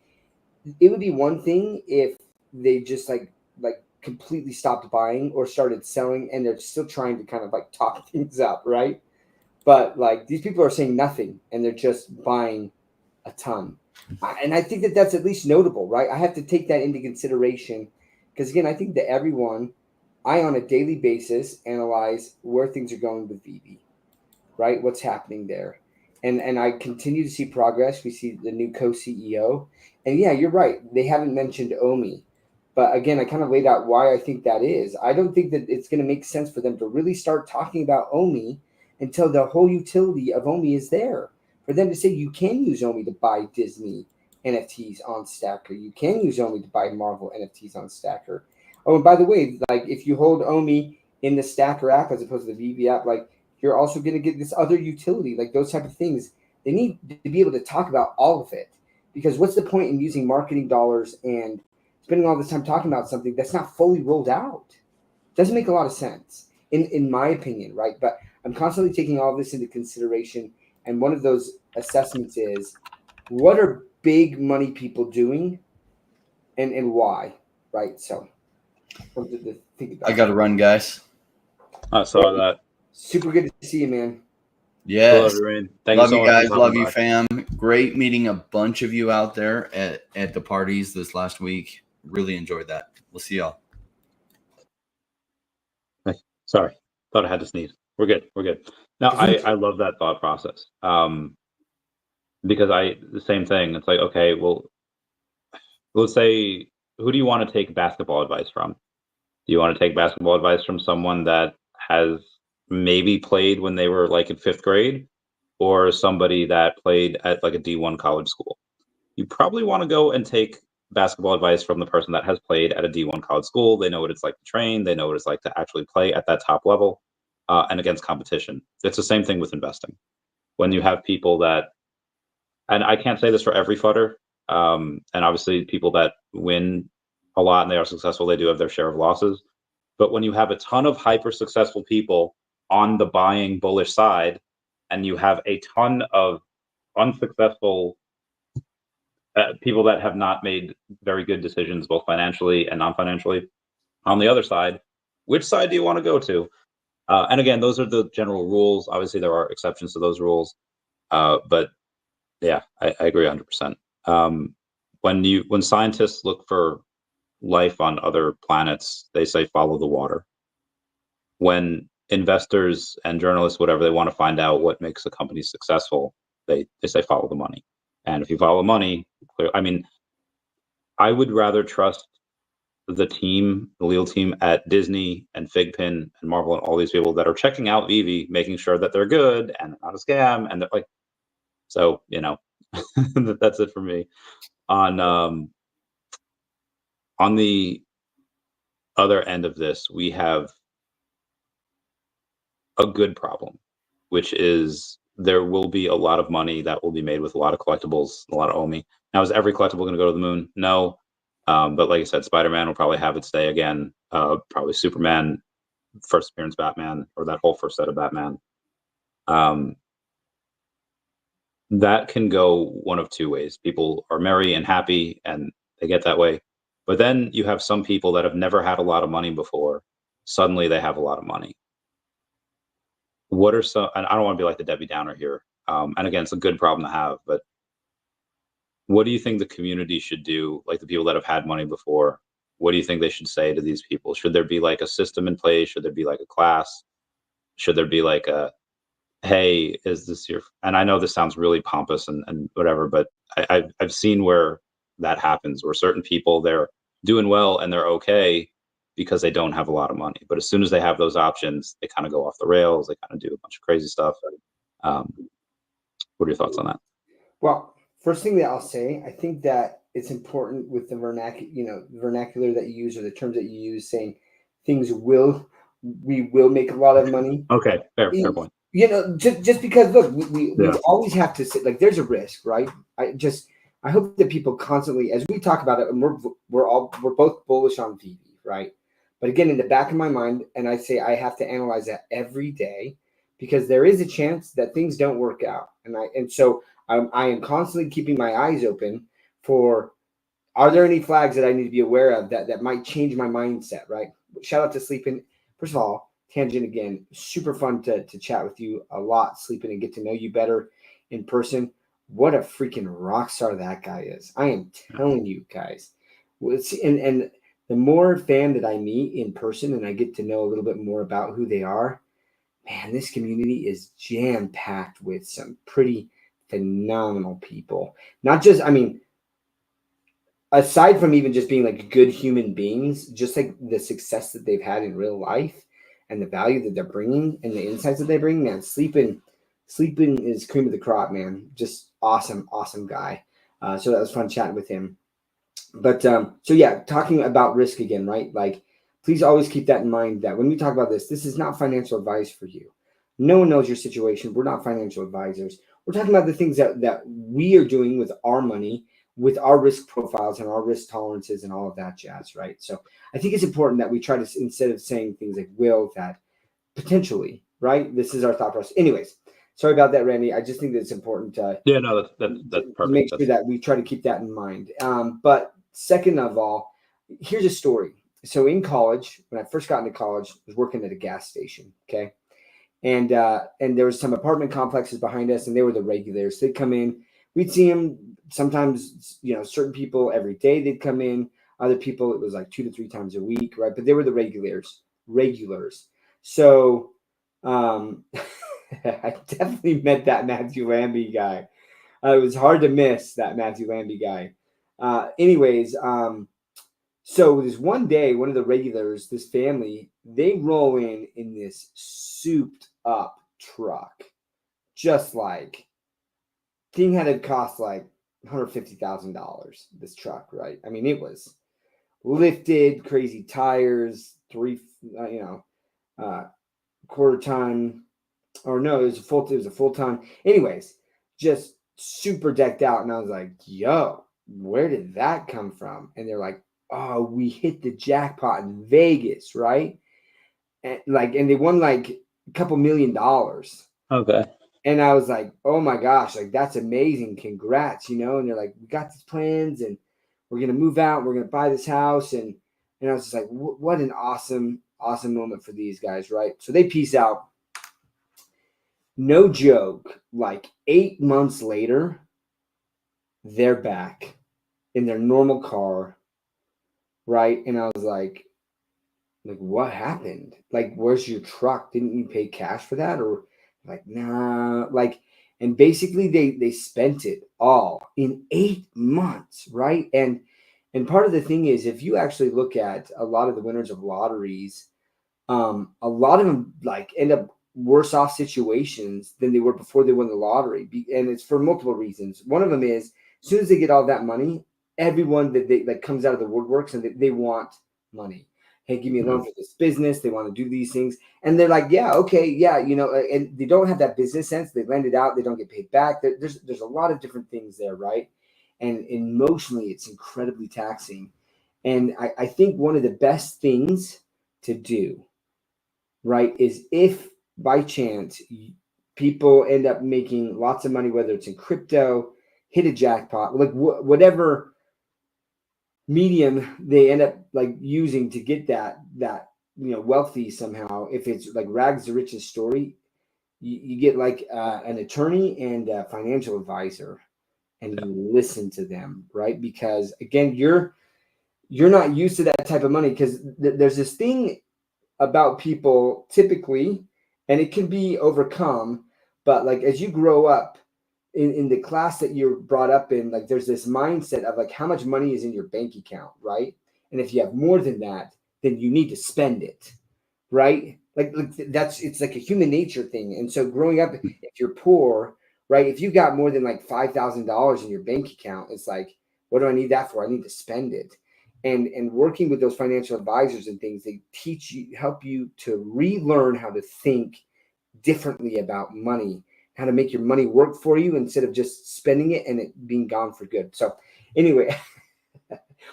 it would be one thing if they just like completely stopped buying or started selling, and they're still trying to kind of like talk things up, right? But like these people are saying nothing, and they're just buying a ton. And I think that that's at least notable, right? I have to take that into consideration because, again, I think that I on a daily basis analyze where things are going with VB, right? What's happening there. And I continue to see progress. We see the new co-CEO. And yeah, you're right. They haven't mentioned OMI. But again, I kind of laid out why I think that is. I don't think that it's going to make sense for them to really start talking about OMI until the whole utility of OMI is there. For them to say you can use OMI to buy Disney NFTs on Stacker. You can use OMI to buy Marvel NFTs on Stacker. Oh, and by the way, like if you hold OMI in the Stacker app as opposed to the VB app, like you're also going to get this other utility, like those type of things. They need to be able to talk about all of it, because what's the point in using marketing dollars and spending all this time talking about something that's not fully rolled out? Doesn't make a lot of sense, in my opinion, right? But I'm constantly taking all of this into consideration, and one of those assessments is, what are big money people doing, and why, right? So something to think about. I got to run, guys. I saw that. Super good to see you, man. Yes. Thank Love you so you much. guys. Love you, fam. Great meeting a bunch of you out there at the parties this last week. Really enjoyed that. We'll see y'all. Sorry. Thought I had to sneeze. We're good. We're good. No, I love that thought process. Because the same thing. It's like, okay, well, let's say, who do you want to take basketball advice from? Do you want to take basketball advice from someone that has maybe played when they were like in 5th grade, or somebody that played at like a D1 college school? You probably want to go and take basketball advice from the person that has played at a D1 college school. They know what it's like to train. They know what it's like to actually play at that top level and against competition. It's the same thing with investing. When you have people that, and I can't say this for every footer, and obviously people that win a lot and they are successful, they do have their share of losses. But when you have a ton of hyper successful people on the buying bullish side, and you have a ton of unsuccessful people that have not made very good decisions, both financially and non-financially, on the other side, which side do you want to go to? And again, those are the general rules. Obviously, there are exceptions to those rules, but yeah, I agree 100%. When scientists look for life on other planets, they say follow the water. When investors and journalists, whatever, they want to find out what makes a company successful, they say follow the money. And if you follow money, I mean, I would rather trust the legal team at Disney and Figpin and Marvel and all these people that are checking out Vivi, making sure that they're good and not a scam, and they're like, so that's it for me. On the other end of this, we have a good problem, which is there will be a lot of money that will be made with a lot of collectibles, a lot of OMI. Now, is every collectible going to go to the moon? No. But like I said, Spider-Man will probably have its day again. Probably Superman, first appearance Batman, or that whole first set of Batman. That can go one of two ways. People are merry and happy and they get that way. But then you have some people that have never had a lot of money before. Suddenly they have a lot of money. What are some, and I don't want to be like the Debbie Downer here. And again, it's a good problem to have, but what do you think the community should do? Like the people that have had money before, what do you think they should say to these people? Should there be like a system in place? Should there be like a class? Should there be like a, hey, is this your, and I know this sounds really pompous and whatever, but I've seen where that happens, where certain people, they're doing well and they're okay because they don't have a lot of money. But as soon as they have those options, they kind of go off the rails. They kind of do a bunch of crazy stuff. What are your thoughts on that? Well, first thing that I'll say, I think that it's important with the vernacular that you use or the terms that you use, saying we will make a lot of money. Okay, fair point. Just because look, we always have to say, like, there's a risk, right? I hope that people constantly, as we talk about it, and we're both bullish on VV, right? But again, in the back of my mind, and I say I have to analyze that every day because there is a chance that things don't work out, so I am constantly keeping my eyes open for, are there any flags that I need to be aware of that might change my mindset, right? Shout out to Sleeping. First of all, tangent again, super fun to chat with you a lot, Sleeping, and get to know you better in person. What a freaking rock star that guy is. I am telling you guys. And the more fan that I meet in person and I get to know a little bit more about who they are, man, this community is jam-packed with some pretty phenomenal people. Not just, I mean, aside from even just being like good human beings, just like the success that they've had in real life and the value that they're bringing and the insights that they bring, man, Sleeping is cream of the crop, man. Just awesome guy. So that was fun chatting with him. But so yeah, talking about risk again, right? Like, please always keep that in mind that when we talk about this is not financial advice for you. No one knows your situation. We're not financial advisors. We're talking about the things that we are doing with our money, with our risk profiles and our risk tolerances and all of that jazz, right? So I think it's important that we try to, instead of saying things like will, that potentially, right? This is our thought process. Anyways, sorry about that, Randy. I just think that it's important to That's perfect. make sure that we try to keep that in mind. But second of all, here's a story. So in college, when I first got into college, I was working at a gas station. Okay. And there was some apartment complexes behind us, and they were the regulars. They'd come in. We'd see them sometimes, certain people every day they'd come in. Other people, it was like 2 to 3 times a week, right? But they were the regulars. So I definitely met that Matthew Lambie guy. It was hard to miss that Matthew Lambie guy. So this one day, one of the regulars, this family, they roll in this souped up truck, just like thing had to cost like $150,000. This truck, right? I mean, it was lifted, crazy tires, quarter ton, or no, it was a full ton. Anyways, just super decked out, and I was like, "Yo, where did that come from?" And they're like, "Oh, we hit the jackpot in Vegas, right?" And they won like a couple $1 million. Okay. And I was like, "Oh my gosh, like that's amazing! Congrats!" And they're like, "We got these plans, and we're gonna move out. We're gonna buy this house." And I was just like, "What an awesome moment for these guys, right?" So they peace out. No joke, like 8 months later, they're back in their normal car, right? And I was like, what happened? Like, where's your truck? Didn't you pay cash for that? Or like, nah, and basically they spent it all in 8 months, right? And part of the thing is, if you actually look at a lot of the winners of lotteries, a lot of them end up worse off situations than they were before they won the lottery. And it's for multiple reasons. One of them is, as soon as they get all that money, everyone that comes out of the woodworks and they want money. Hey, give me a loan for this business. They want to do these things. And they're like, yeah, okay, yeah, and they don't have that business sense. They lend it out. They don't get paid back. There's a lot of different things there, right? And emotionally, it's incredibly taxing. And I think one of the best things to do, right, is if by chance people end up making lots of money, whether it's in crypto, hit a jackpot, like whatever medium they end up using to get that wealthy somehow. If it's like rags to riches story, you get an attorney and a financial advisor, and you listen to them, right? Because again, you're you're not used to that type of money because there's this thing about people typically, and it can be overcome, but like as you grow up in the class that you're brought up in, like there's this mindset of like how much money is in your bank account, right? And if you have more than that, then you need to spend it, right? Like it's like a human nature thing. And so growing up, if you're poor, right, if you got more than like $5,000 in your bank account, it's like, what do I need that for? I need to spend it. And working with those financial advisors and things, they teach you, help you to relearn how to think differently about money, how to make your money work for you instead of just spending it and it being gone for good. So anyway,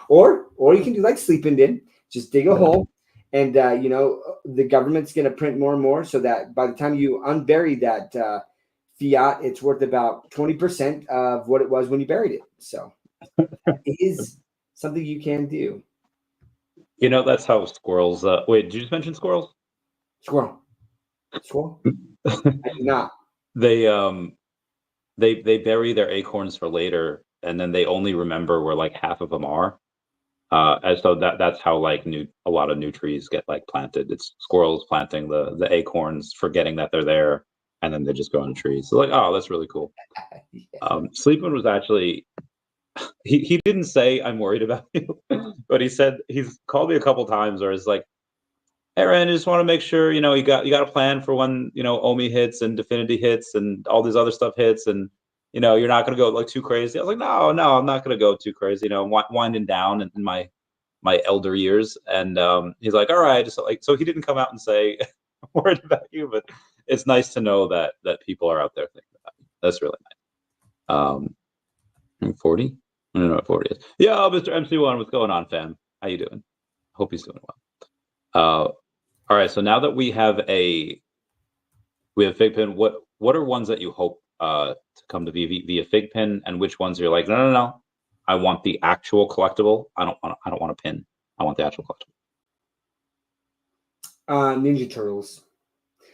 or you can do like Sleeping did, just dig a hole, and the government's going to print more and more so that by the time you unbury that fiat, it's worth about 20% of what it was when you buried it. So it is something you can do. That's how squirrels. Wait, did you just mention squirrels? Squirrel. I do not. They bury their acorns for later, and then they only remember where like half of them are. And so that's how like a lot of new trees get like planted. It's squirrels planting the acorns, forgetting that they're there, and then they just go on trees. So like, oh, that's really cool. Yeah. Sleepman was actually he didn't say I'm worried about you, but he's called me a couple times, or is like, hey, Rand, I just want to make sure you got a plan for when OMI hits and Definity hits and all these other stuff hits, and you're not going to go like too crazy. I was like, no, I'm not going to go too crazy. Winding down in my elder years, and he's like, all right, so he didn't come out and say I'm worried about you, but it's nice to know that people are out there thinking about you. That's really nice. 40. I don't know what 40 is. Yeah, Mr. MC1, what's going on, fam? How you doing? Hope he's doing well. All right, so now that we have FigPin, what are ones that you hope to come to VV via FigPin, and which ones you're like, no, I want the actual collectible. I don't want a pin. I want the actual collectible. Ninja Turtles.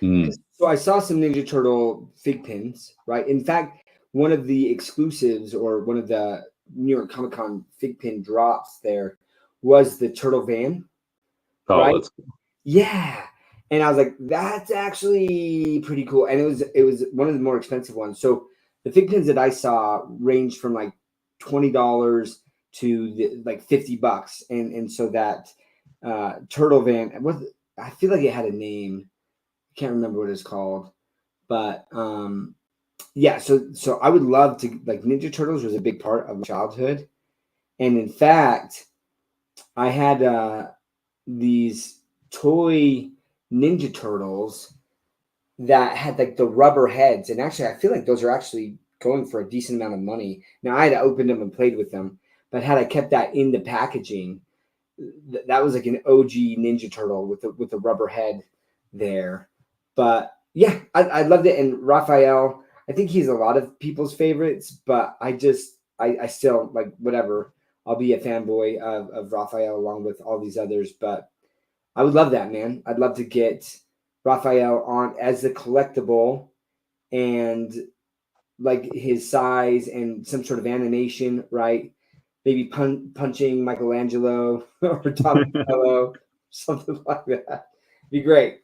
So I saw some Ninja Turtle Fig pins, right? In fact, one of the exclusives or one of the New York Comic Con Fig pin drops there was the Turtle Van. Oh, right? That's cool. Yeah. And I was like, that's actually pretty cool. And it was one of the more expensive ones. So the Fig pins that I saw ranged from like $20 to like $50. And so that Turtle Van, I feel like it had a name. I can't remember what it's called. But yeah, so I would love to, like, Ninja Turtles was a big part of my childhood. And in fact, I had these toy Ninja Turtles that had like the rubber heads. And actually, I feel like those are actually going for a decent amount of money. Now, I had opened them and played with them, but had I kept that in the packaging, that was like an OG Ninja Turtle with the rubber head there. But yeah, I loved it. And Raphael, I think he's a lot of people's favorites, but I still like, whatever. I'll be a fanboy of Raphael along with all these others, but I would love that, man. I'd love to get Raphael on as a collectible and like his size and some sort of animation, right? Maybe punching Michelangelo or Donatello, something like that. Be great.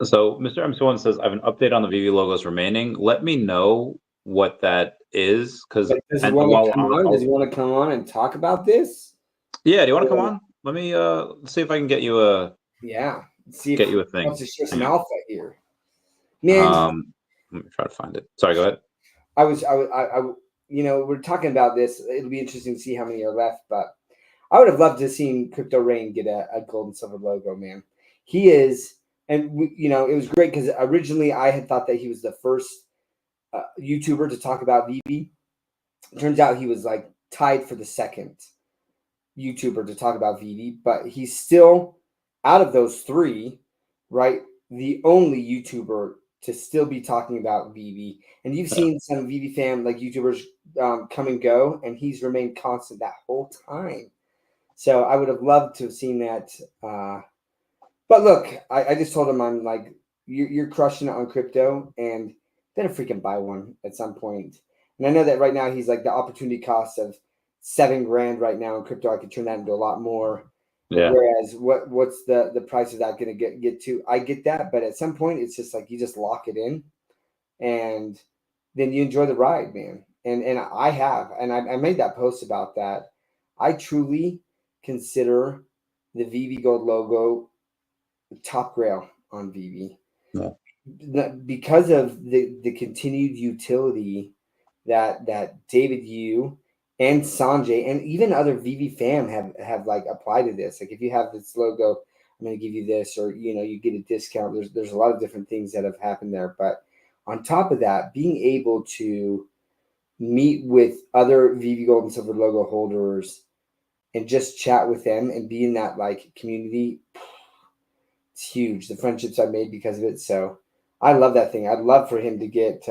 So Mr. MC1 says, I have an update on the VV logos remaining. Let me know what that is, because does he want to come on and talk about this? Yeah, do you want to come on? Let me see if I can get you a you a thing. Wants to share some alpha here, man. Let me try to find it. Sorry, go ahead. I we're talking about this. It'll be interesting to see how many are left, but I would have loved to have seen Crypto Rain get a gold and silver logo, man. He is, and it was great because originally I had thought that he was the first YouTuber to talk about VV. It turns out he was like tied for the second YouTuber to talk about VV, but he's still, out of those three, right, the only YouTuber to still be talking about VV. And you've seen some VV fan like YouTubers come and go, and he's remained constant that whole time. So I would have loved to have seen that. But look, I just told him, I'm like, you're crushing it on crypto, and then freaking buy one at some point. And I know that right now he's like the opportunity cost of $7,000 right now in crypto. I could turn that into a lot more. Yeah. Whereas what's the price of that going to get to? I get that, but at some point it's just like you just lock it in, and then you enjoy the ride, man. And I have, and I made that post about that. I truly consider the VV Gold logo top grail on VV. Yeah. Because of the continued utility that David Yu and Sanjay and even other VV fam have like applied to this. Like if you have this logo, I'm going to give you this, or you get a discount. There's a lot of different things that have happened there. But on top of that, being able to meet with other VV Gold and Silver logo holders and just chat with them and be in that like community, it's huge. The friendships I've made because of it. So I love that thing. I'd love for him to get,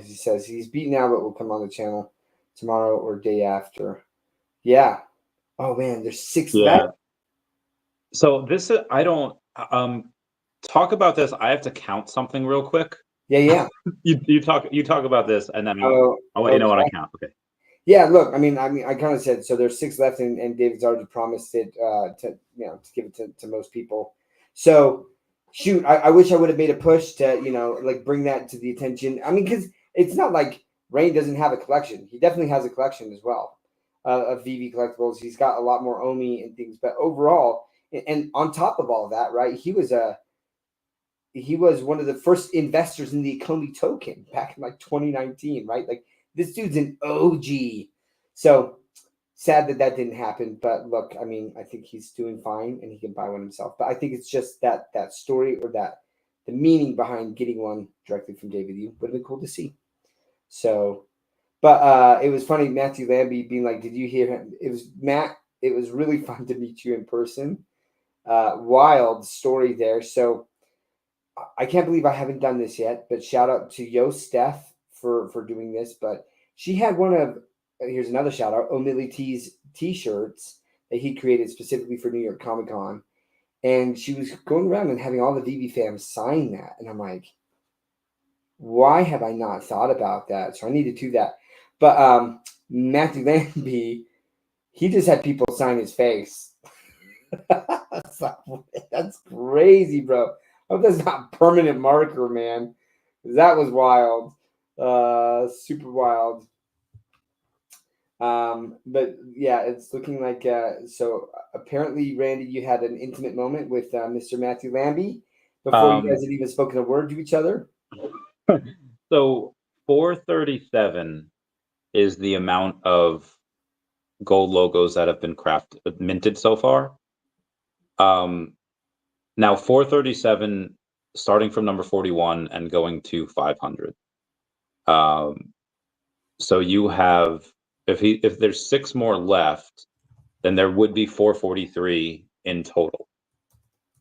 he says he's beat now, but will come on the channel tomorrow or day after. Yeah. Oh man, there's 6 left. So this is, I don't, talk about this. I have to count something real quick. Yeah. you talk about this, and then I'll let you know what I count. Okay. Yeah, look, I mean, I kind of said, so there's 6 left, and David's already promised it to give it to most people. So, shoot, I wish I would have made a push to, like bring that to the attention. I mean, because it's not like Rain doesn't have a collection. He definitely has a collection as well of VV collectibles. He's got a lot more OMI and things, but overall, and on top of all that, right, he was one of the first investors in the Akomi token back in like 2019, right? Like this dude's an OG. So sad that didn't happen. But look, I mean, I think he's doing fine and he can buy one himself. But I think it's just that story or the meaning behind getting one directly from David Yu would have been cool to see. So, but it was funny, Matthew Lambie being like, did you hear him? It was Matt. It was really fun to meet you in person. Wild story there. So I can't believe I haven't done this yet, but shout out to Yo Steph for doing this. But she had one of, here's another shout out, O'Malley T's t-shirts that he created specifically for New York Comic Con. And she was going around and having all the VV fans sign that. And I'm like, why have I not thought about that? So I need to do that. But Matthew Lambie, he just had people sign his face. That's crazy, bro. I hope that's not permanent marker, man. That was wild. Super wild. But yeah, it's looking like so apparently, Randy, you had an intimate moment with Mr. Matthew Lambie before you guys had even spoken a word to each other. So 437 is the amount of gold logos that have been minted so far. Now 437 starting from number 41 and going to 500. So you have, if there's 6 more left, then there would be 443 in total.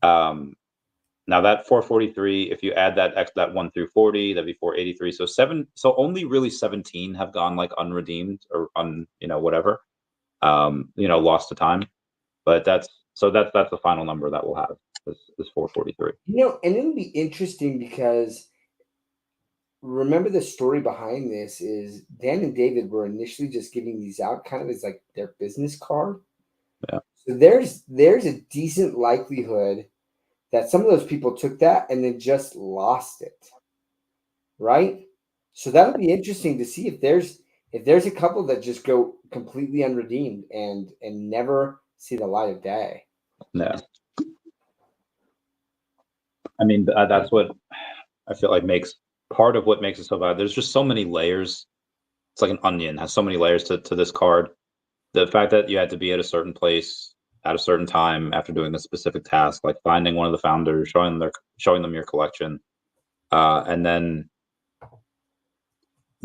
Now that 443, if you add that 1 through 40, that'd be 483. So only really 17 have gone like unredeemed or whatever, lost to time. But that's the final number that we'll have is 443. And it'll be interesting because remember the story behind this is Dan and David were initially just giving these out kind of as like their business card. Yeah. So there's a decent likelihood that some of those people took that and then just lost it. Right? So that'll be interesting to see if there's a couple that just go completely unredeemed and never see the light of day. Yeah. I mean, that's what I feel like makes part of what makes it so bad. There's just so many layers. It's like an onion, has so many layers to this card. The fact that you had to be at a certain place at a certain time after doing a specific task, like finding one of the founders, showing them your collection, and then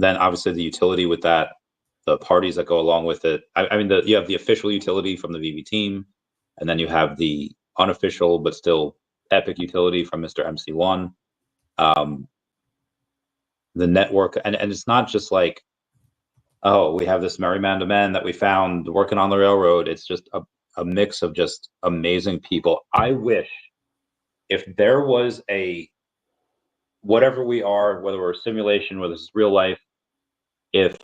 obviously the utility with that, the parties that go along with it. I mean, you have the official utility from the VV team, and then you have the unofficial but still epic utility from Mr. MC1. The network, and it's not just like, oh, we have this merry man to man that we found working on the railroad. It's just a mix of just amazing people. I wish if there was whatever we are, whether we're a simulation, whether this is real life, if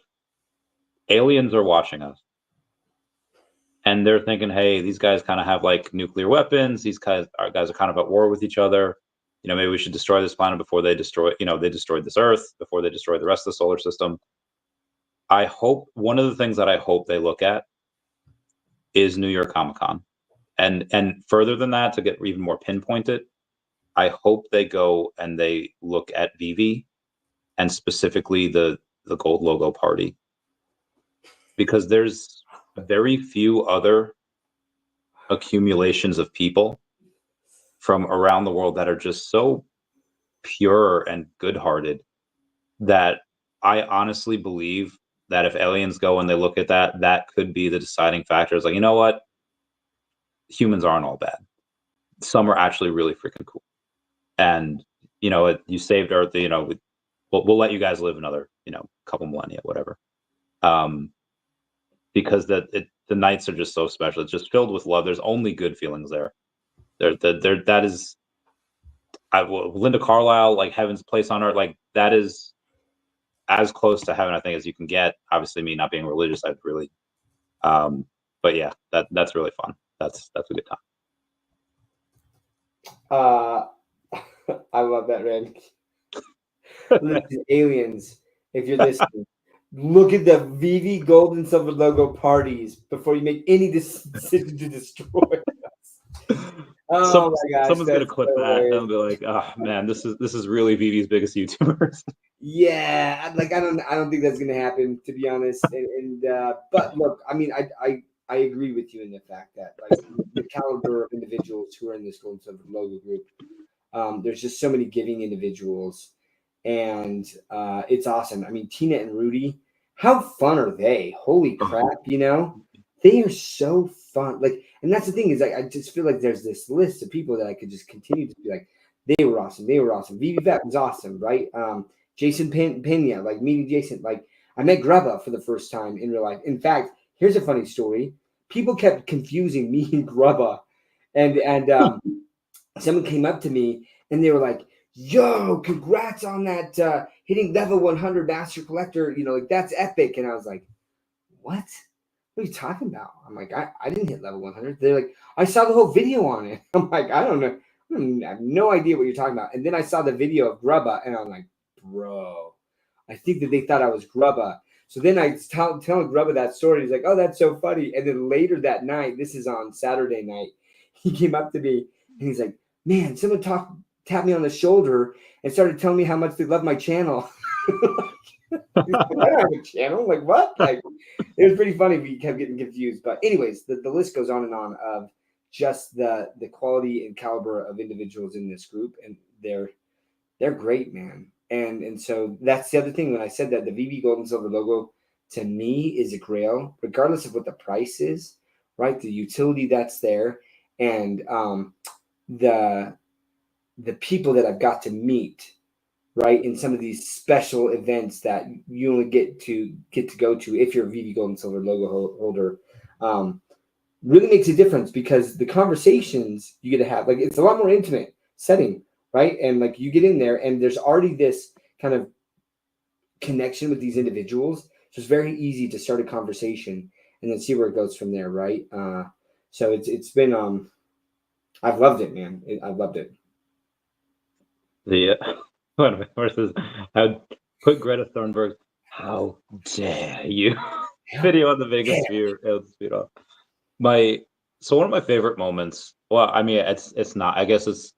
aliens are watching us and they're thinking, hey, these guys kind of have like nuclear weapons. These guys are kind of at war with each other. Maybe we should destroy this planet before they destroy. They destroyed this Earth before they destroy the rest of the solar system. I hope one of the things that I hope they look at is New York Comic Con, and further than that, to get even more pinpointed, I hope they go and they look at Vivi and specifically the gold logo party, because there's very few other accumulations of people from around the world that are just so pure and good-hearted that I honestly believe that if aliens go and they look at that, that could be the deciding factor. It's like, you know what? Humans aren't all bad. Some are actually really freaking cool. And, you saved Earth, we'll let you guys live another, couple millennia, whatever. Because the nights are just so special. It's just filled with love. There's only good feelings there. That is, Linda Carlisle, like Heaven's Place on Earth, like that is as close to heaven, I think, as you can get. Obviously, me not being religious, I'd really, but yeah, that's really fun. That's a good time. I love that, Randy. Listen, aliens, if you're listening, look at the VV Gold and Silver logo parties before you make any decision to destroy us. Oh my gosh! Someone's gonna clip that and be like, "Oh man, this is really VV's biggest YouTubers." Yeah, like I don't think that's gonna happen, to be honest. But look, I mean, I agree with you in the fact that like the caliber of individuals who are in this Gold and Silver logo group, there's just so many giving individuals, and it's awesome. I mean, Tina and Rudy, how fun are they? Holy crap! They are so fun. Like, and that's the thing is, like, I just feel like there's this list of people that I could just continue to be like, they were awesome. They were awesome. Vivi Vet was awesome, right? Jason Pena, like meeting Jason, like I met Grubba for the first time in real life. In fact, here's a funny story. People kept confusing me and Grubba, and someone came up to me and they were like, "Yo, congrats on that hitting level 100 Master Collector. Like that's epic." And I was like, "What? What are you talking about?" I'm like, I didn't hit level 100. They're like, "I saw the whole video on it." I'm like, I don't know. I have no idea what you're talking about. And then I saw the video of Grubba and I'm like, bro, I think that they thought I was Grubba. So then I telling Grubba that story. He's like, "Oh, that's so funny." And then later that night, this is on Saturday night, he came up to me and he's like, "Man, someone tapped me on the shoulder and started telling me how much they love my channel." Like, I don't have a channel. Like, what? Like, it was pretty funny. We kept getting confused. But anyways, the list goes on and on of just the quality and caliber of individuals in this group, and they're great, man. And so that's the other thing. When I said that the VB Gold and Silver logo to me is a grail, regardless of what the price is, right? The utility that's there, and the people that I've got to meet, right, in some of these special events that you only get to go to if you're a VV Gold and Silver logo holder, really makes a difference because the conversations you get to have, like, it's a lot more intimate setting, right? And like you get in there and there's already this kind of connection with these individuals. So it's very easy to start a conversation and then see where it goes from there, right? So it's been I've loved it, man. I've loved it. The one of my horses, I put Greta Thunberg, "How dare you?" video on the Vegas sphere off. So one of my favorite moments. Well, I mean, it's not. I guess it's.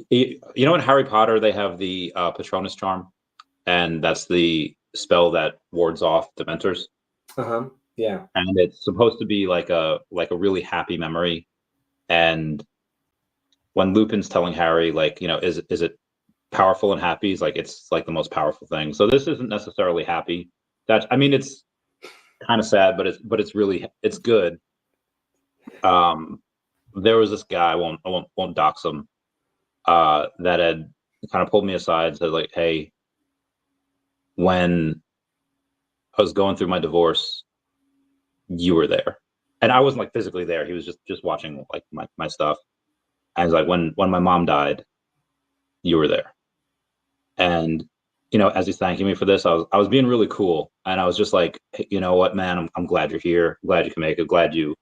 In Harry Potter they have the Patronus charm, and that's the spell that wards off Dementors. Yeah. And it's supposed to be like a really happy memory. And when Lupin's telling Harry, like, is it powerful and happy? He's like, it's like the most powerful thing. So this isn't necessarily happy. It's kind of sad, but it's good. There was this guy, I won't dox him, that had kind of pulled me aside and said, like, "Hey, when I was going through my divorce, you were there." And I wasn't like physically there. He was just watching like my stuff. And he's like, when my mom died, you were there. And as he's thanking me for this, I was being really cool, and I was just like, hey, you know what, man, I'm glad you're here. I'm glad you can make it. Glad you,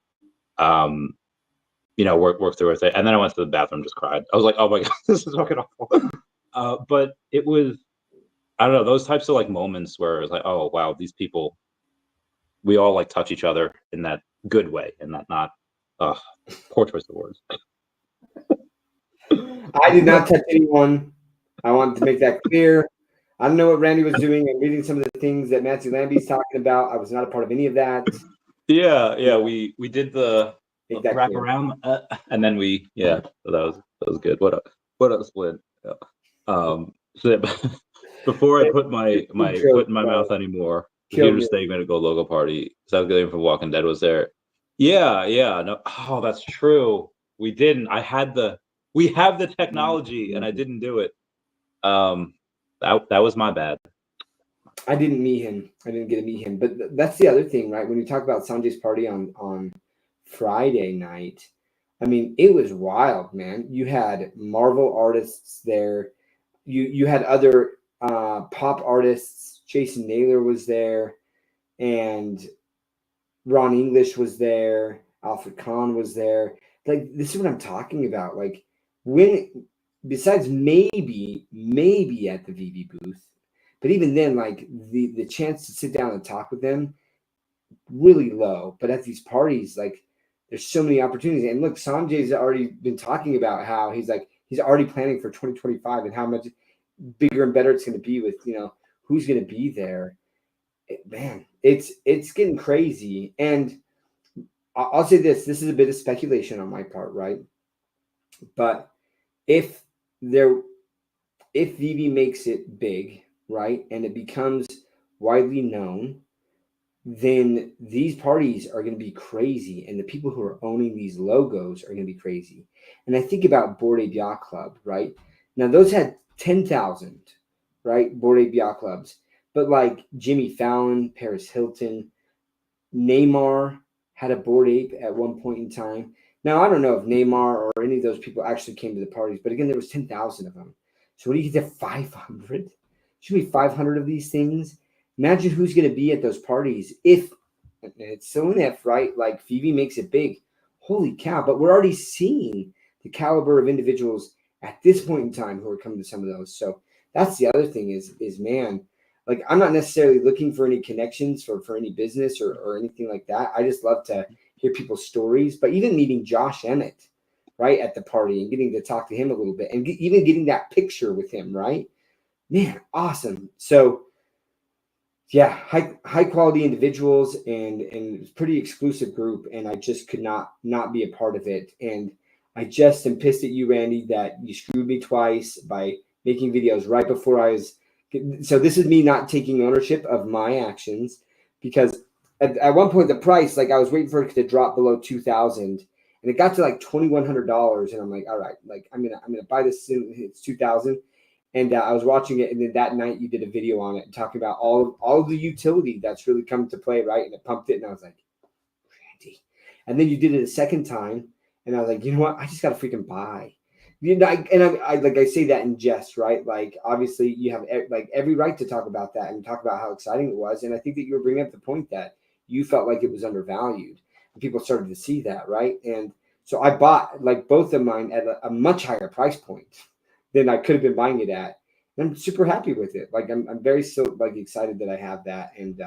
work through it. And then I went to the bathroom, just cried. I was like, oh my God, this is fucking awful. But it was, I don't know, those types of like moments where it's like, oh wow, these people, we all like touch each other in that good way, and that not, poor choice of words. I did not touch anyone. I wanted to make that clear. I don't know what Randy was doing. I'm reading some of the things that Matthew Lambie's talking about. I was not a part of any of that. Yeah. We did the Make that wrap clear. around, and then so that was good. What else, Flynn? Yeah. So before I put my foot in my mouth anymore, Killed Peter me. Stegman at Go Logo Party. South Gilliam from Walking Dead was there. Yeah. No. Oh, that's true. We didn't. We have the technology, and I didn't do it. That was my bad. I didn't meet him. I didn't get to meet him. But that's the other thing, right? When you talk about Sanjay's party on Friday night, I mean, it was wild, man. You had Marvel artists there. You had other pop artists. Jason Naylor was there, and Ron English was there. Alfred Kahn was there. Like, this is what I'm talking about. Like, when besides maybe at the VV booth, but even then, like the chance to sit down and talk with them, really low. But at these parties, like, there's so many opportunities. And look, Sanjay's already been talking about how he's already planning for 2025 and how much bigger and better it's going to be with who's going to be there. Man, it's getting crazy. And I'll say this: this is a bit of speculation on my part, right? But if VV makes it big, right, and it becomes widely known, then these parties are going to be crazy, and the people who are owning these logos are going to be crazy. And I think about Bored Ape Yacht Club, right? Now those had 10,000, right, Bored Ape Yacht Clubs, but like Jimmy Fallon, Paris Hilton, Neymar had a Bored Ape at one point in time. Now I don't know if Neymar or any of those people actually came to the parties, but again, there was 10,000 of them. So what do you get to 500? Should be 500 of these things. Imagine who's going to be at those parties if it's so an if, right? Like Phoebe makes it big. Holy cow. But we're already seeing the caliber of individuals at this point in time who are coming to some of those. So that's the other thing is man, like I'm not necessarily looking for any connections for any business or anything like that. I just love to hear people's stories. But even meeting Josh Emmett, right, at the party and getting to talk to him a little bit and even getting that picture with him, right? Man, awesome. So yeah, high quality individuals and it's pretty exclusive group, and I just could not be a part of it. And I just am pissed at you, Randy, that you screwed me twice by making videos right before I was. So this is me not taking ownership of my actions, because at one point the price, like I was waiting for it to drop below 2,000, and it got to like $2,100, and I'm like, all right, like I'm gonna buy this soon. It's 2,000. And I was watching it, and then that night you did a video on it and talking about all of the utility that's really come to play, right? And it pumped it, and I was like, Randy. And then you did it a second time, and I was like, you know what? I just got to freaking buy. I say that in jest, right? Like obviously you have like every right to talk about that and talk about how exciting it was. And I think that you were bringing up the point that you felt like it was undervalued, and people started to see that, right? And so I bought like both of mine at a much higher price point than I could have been buying it at. And I'm super happy with it. Like I'm very excited that I have that. And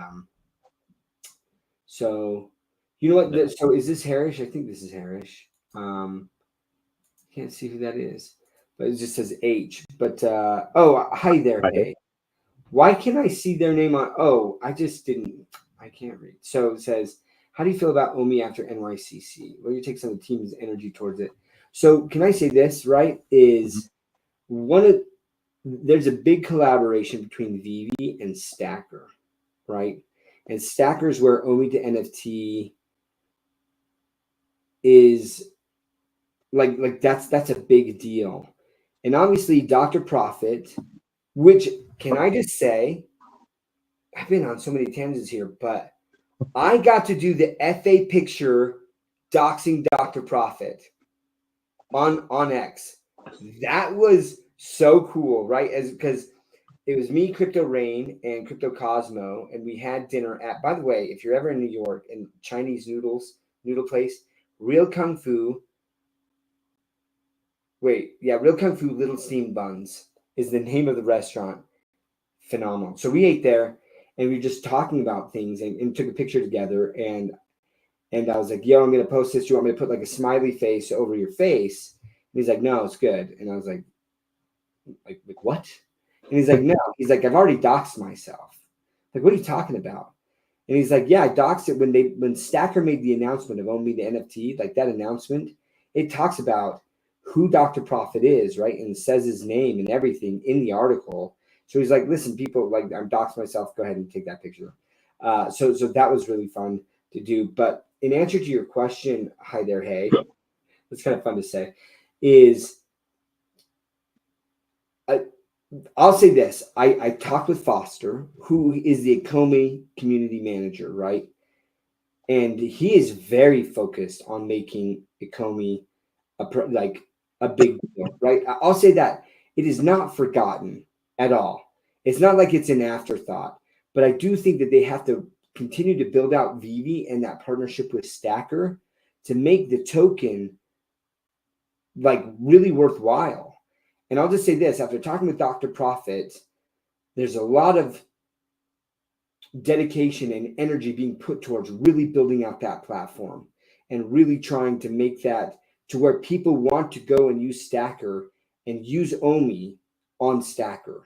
so you know what? So is this Harish? I think this is Harish. Can't see who that is, but it just says H. But hi there, hey. Why can't I see their name on? Oh, I can't read. So it says, how do you feel about OMI after NYCC? What do you take on the team's energy towards it? So can I say this, right? Is there's a big collaboration between Vivi and Stacker, right? And Stacker's where OMI to NFT is like that's a big deal. And obviously Dr. Profit, which can I just say, I've been on so many tangents here, but I got to do the FA picture doxing Dr. Profit on X. That was so cool, right? Because it was me, Crypto Rain, and Crypto Cosmo, and we had dinner at. By the way, if you're ever in New York and Chinese noodle place, Real Kung Fu. Real Kung Fu Little Steamed Buns is the name of the restaurant. Phenomenal. So we ate there, and we were just talking about things, and took a picture together, and I was like, "Yo, I'm gonna post this. You want me to put like a smiley face over your face?" And he's like, "No, it's good." And I was like what? And he's like, "No." He's like, "I've already doxed myself." Like, what are you talking about? And he's like, "Yeah, I doxed it when Stacker made the announcement of OMI the NFT, like that announcement. It talks about who Dr. Profit is, right, and says his name and everything in the article." So he's like, "Listen, people, like I'm doxed myself. Go ahead and take that picture." So that was really fun to do. But in answer to your question, hi there, hey, it's kind of fun to say, is I'll say this. I talked with Foster, who is the Ecomi community manager, right? And he is very focused on making Ecomi a big deal, right? I'll say that it is not forgotten at all. It's not like it's an afterthought, but I do think that they have to continue to build out Vivi and that partnership with Stacker to make the token like really worthwhile. And I'll just say this, after talking with Dr. Profit, there's a lot of dedication and energy being put towards really building out that platform and really trying to make that to where people want to go and use Stacker and use OMI on Stacker.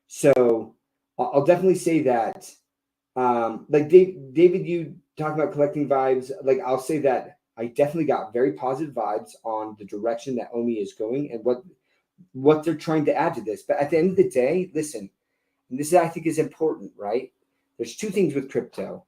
So I'll definitely say that. Like David, you talking about collecting vibes. Like I'll say that I definitely got very positive vibes on the direction that OMI is going and what they're trying to add to this. But at the end of the day, listen, and this I think is important, right? There's two things with crypto.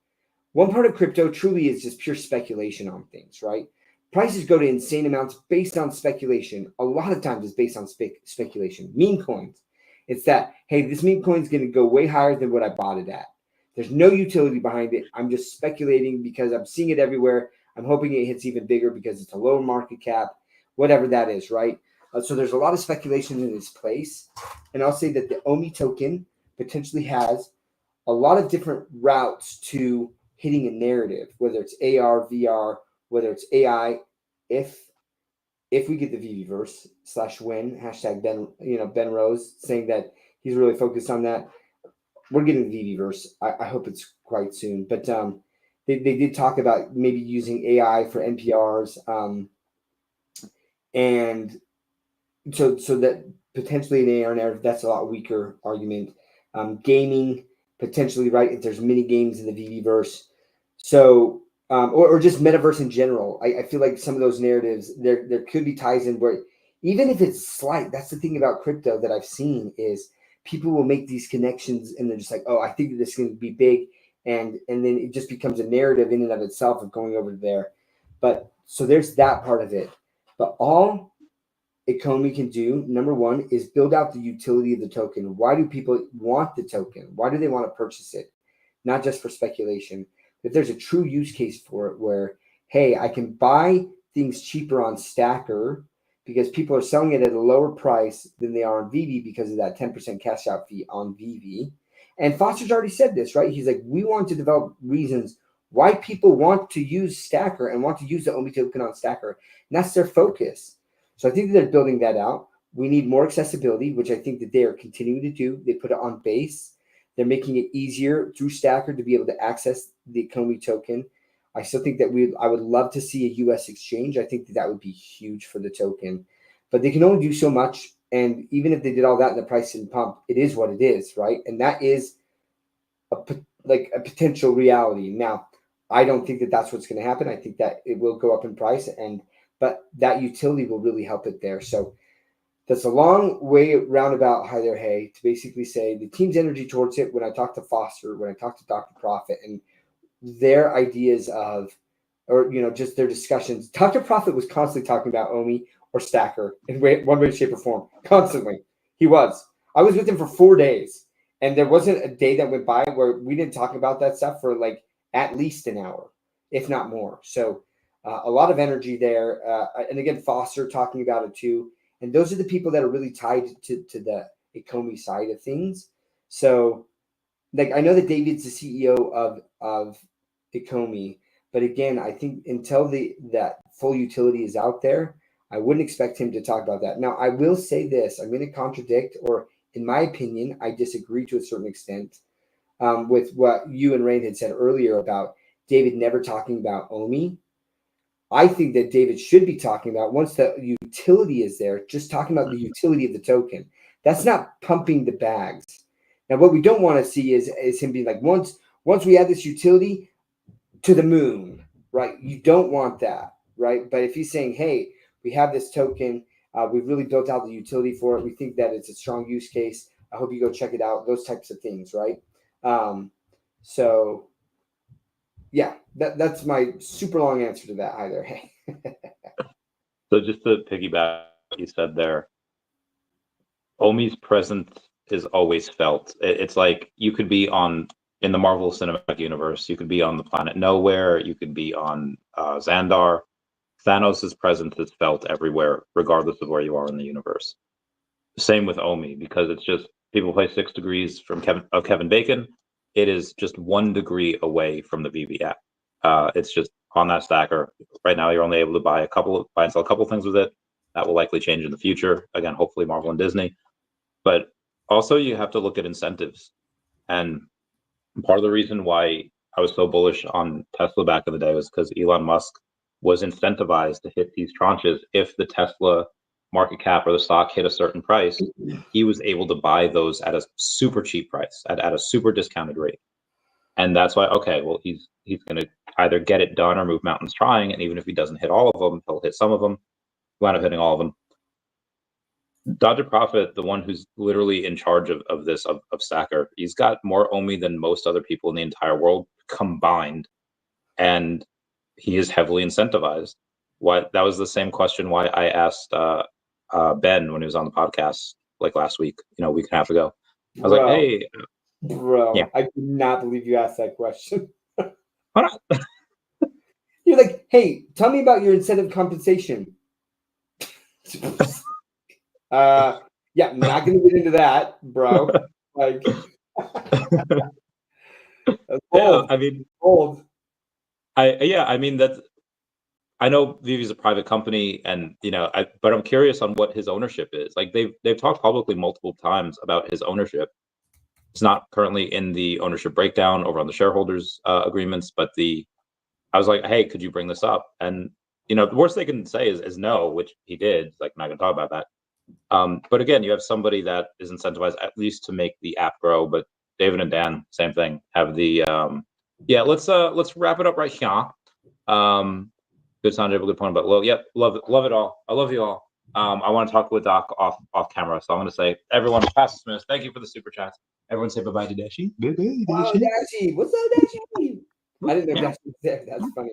One part of crypto truly is just pure speculation on things, right? Prices go to insane amounts based on speculation. A lot of times it's based on speculation. Meme coins. It's that, hey, this meme coin is going to go way higher than what I bought it at. There's no utility behind it. I'm just speculating because I'm seeing it everywhere. I'm hoping it hits even bigger because it's a lower market cap, whatever that is, right? So there's a lot of speculation in its place. And I'll say that the OMI token potentially has a lot of different routes to hitting a narrative, whether it's AR, VR, whether it's AI. If we get the VVverse /win hashtag Ben Rose saying that he's really focused on that, we're getting the VVverse. I hope it's quite soon. But they did talk about maybe using AI for NPRs, and so that potentially an AR narrative, that's a lot weaker argument. Gaming potentially, right? If there's mini games in the VVverse, so or just metaverse in general, I feel like some of those narratives there could be ties in where even if it's slight. That's the thing about crypto that I've seen is people will make these connections and they're just like, oh, I think that this is going to be big, and then it just becomes a narrative in and of itself of going over there. But so there's that part of it. But all Ecomi can do, number one, is build out the utility of the token. Why do people want the token? Why do they want to purchase it? Not just for speculation. If there's a true use case for it where, hey, I can buy things cheaper on Stacker because people are selling it at a lower price than they are on Vivi because of that 10% cash out fee on Vivi. And Foster's already said this, right? He's like, we want to develop reasons why people want to use Stacker and want to use the OMI token on Stacker. And that's their focus. So I think that they're building that out. We need more accessibility, which I think that they are continuing to do. They put it on base. They're making it easier through Stacker to be able to access the Ecomi token. I still think that I would love to see a U.S. exchange. I think that would be huge for the token. But they can only do so much. And even if they did all that and the price didn't pump, it is what it is, right? And that is a potential reality. Now, I don't think that that's what's going to happen. I think that it will go up in price, but that utility will really help it there. So that's a long way roundabout, hi there, hey, to basically say the team's energy towards it. When I talked to Foster, when I talked to Dr. Profit, and their ideas of, or just their discussions, Dr. Profit was constantly talking about OMI or Stacker in one way, shape, or form. Constantly, he was. I was with him for 4 days, and there wasn't a day that went by where we didn't talk about that stuff for like at least an hour, if not more. So a lot of energy there. And again, Foster talking about it too. And those are the people that are really tied to the Ecomi side of things. So, like, I know that David's the CEO of Ecomi, but again, I think until that full utility is out there, I wouldn't expect him to talk about that. Now, I will say this: I'm going to contradict, or in my opinion, I disagree to a certain extent with what you and Rain had said earlier about David never talking about OMI. I think that David should be talking about, once the utility is there, just talking about the utility of the token. That's not pumping the bags. Now, what we don't want to see is him being like, once we add this utility to the moon, right? You don't want that, right? But if he's saying, hey, we have this token, we've really built out the utility for it, we think that it's a strong use case, I hope you go check it out, those types of things, right? So yeah, that's my super long answer to that. Either. Hey. So just to piggyback what you said there, OMI's presence is always felt. It's like you could be in the Marvel Cinematic Universe, you could be on the planet Nowhere, you could be on Xandar. Thanos' presence is felt everywhere, regardless of where you are in the universe. Same with OMI, because it's just people play 6 degrees from Kevin Bacon. It is just 1 degree away from the VV app. It's just on that stacker. Right now, you're only able to buy and sell a couple things with it. That will likely change in the future. Again, hopefully Marvel and Disney. But also, you have to look at incentives. And part of the reason why I was so bullish on Tesla back in the day was because Elon Musk was incentivized to hit these tranches. If the Tesla market cap or the stock hit a certain price, he was able to buy those at a super cheap price, at a super discounted rate. And that's why, okay, well, he's going to either get it done or move mountains trying. And even if he doesn't hit all of them, he'll hit some of them. He'll end up hitting all of them. Dr. Profit, the one who's literally in charge of Stacker, he's got more OMI than most other people in the entire world combined. And he is heavily incentivized. That was the same question why I asked Ben when he was on the podcast like last week, a week and a half ago. I was like, hey. Bro, yeah. I could not believe you asked that question. Why not? You're like, hey, tell me about your incentive compensation. Yeah, I'm not going to get into that, bro. Like, old. Yeah, I mean, old. I mean that's. I know Vivi's a private company, and but I'm curious on what his ownership is. Like they've talked publicly multiple times about his ownership. It's not currently in the ownership breakdown over on the shareholders agreements, but I was like, hey, could you bring this up? And the worst they can say is no, which he did. Like, I'm not going to talk about that. But again, you have somebody that is incentivized at least to make the app grow. But David and Dan, same thing. Have the let's wrap it up right here. Good sound, good point. But yep, love it all. I love you all. I want to talk with Doc off camera, so I'm going to say, everyone, Pastor Smith, thank you for the super chat. Everyone say bye-bye to Dashi. Wow, Dashi. What's up, Dashi? I didn't know Dashi was there. That's funny.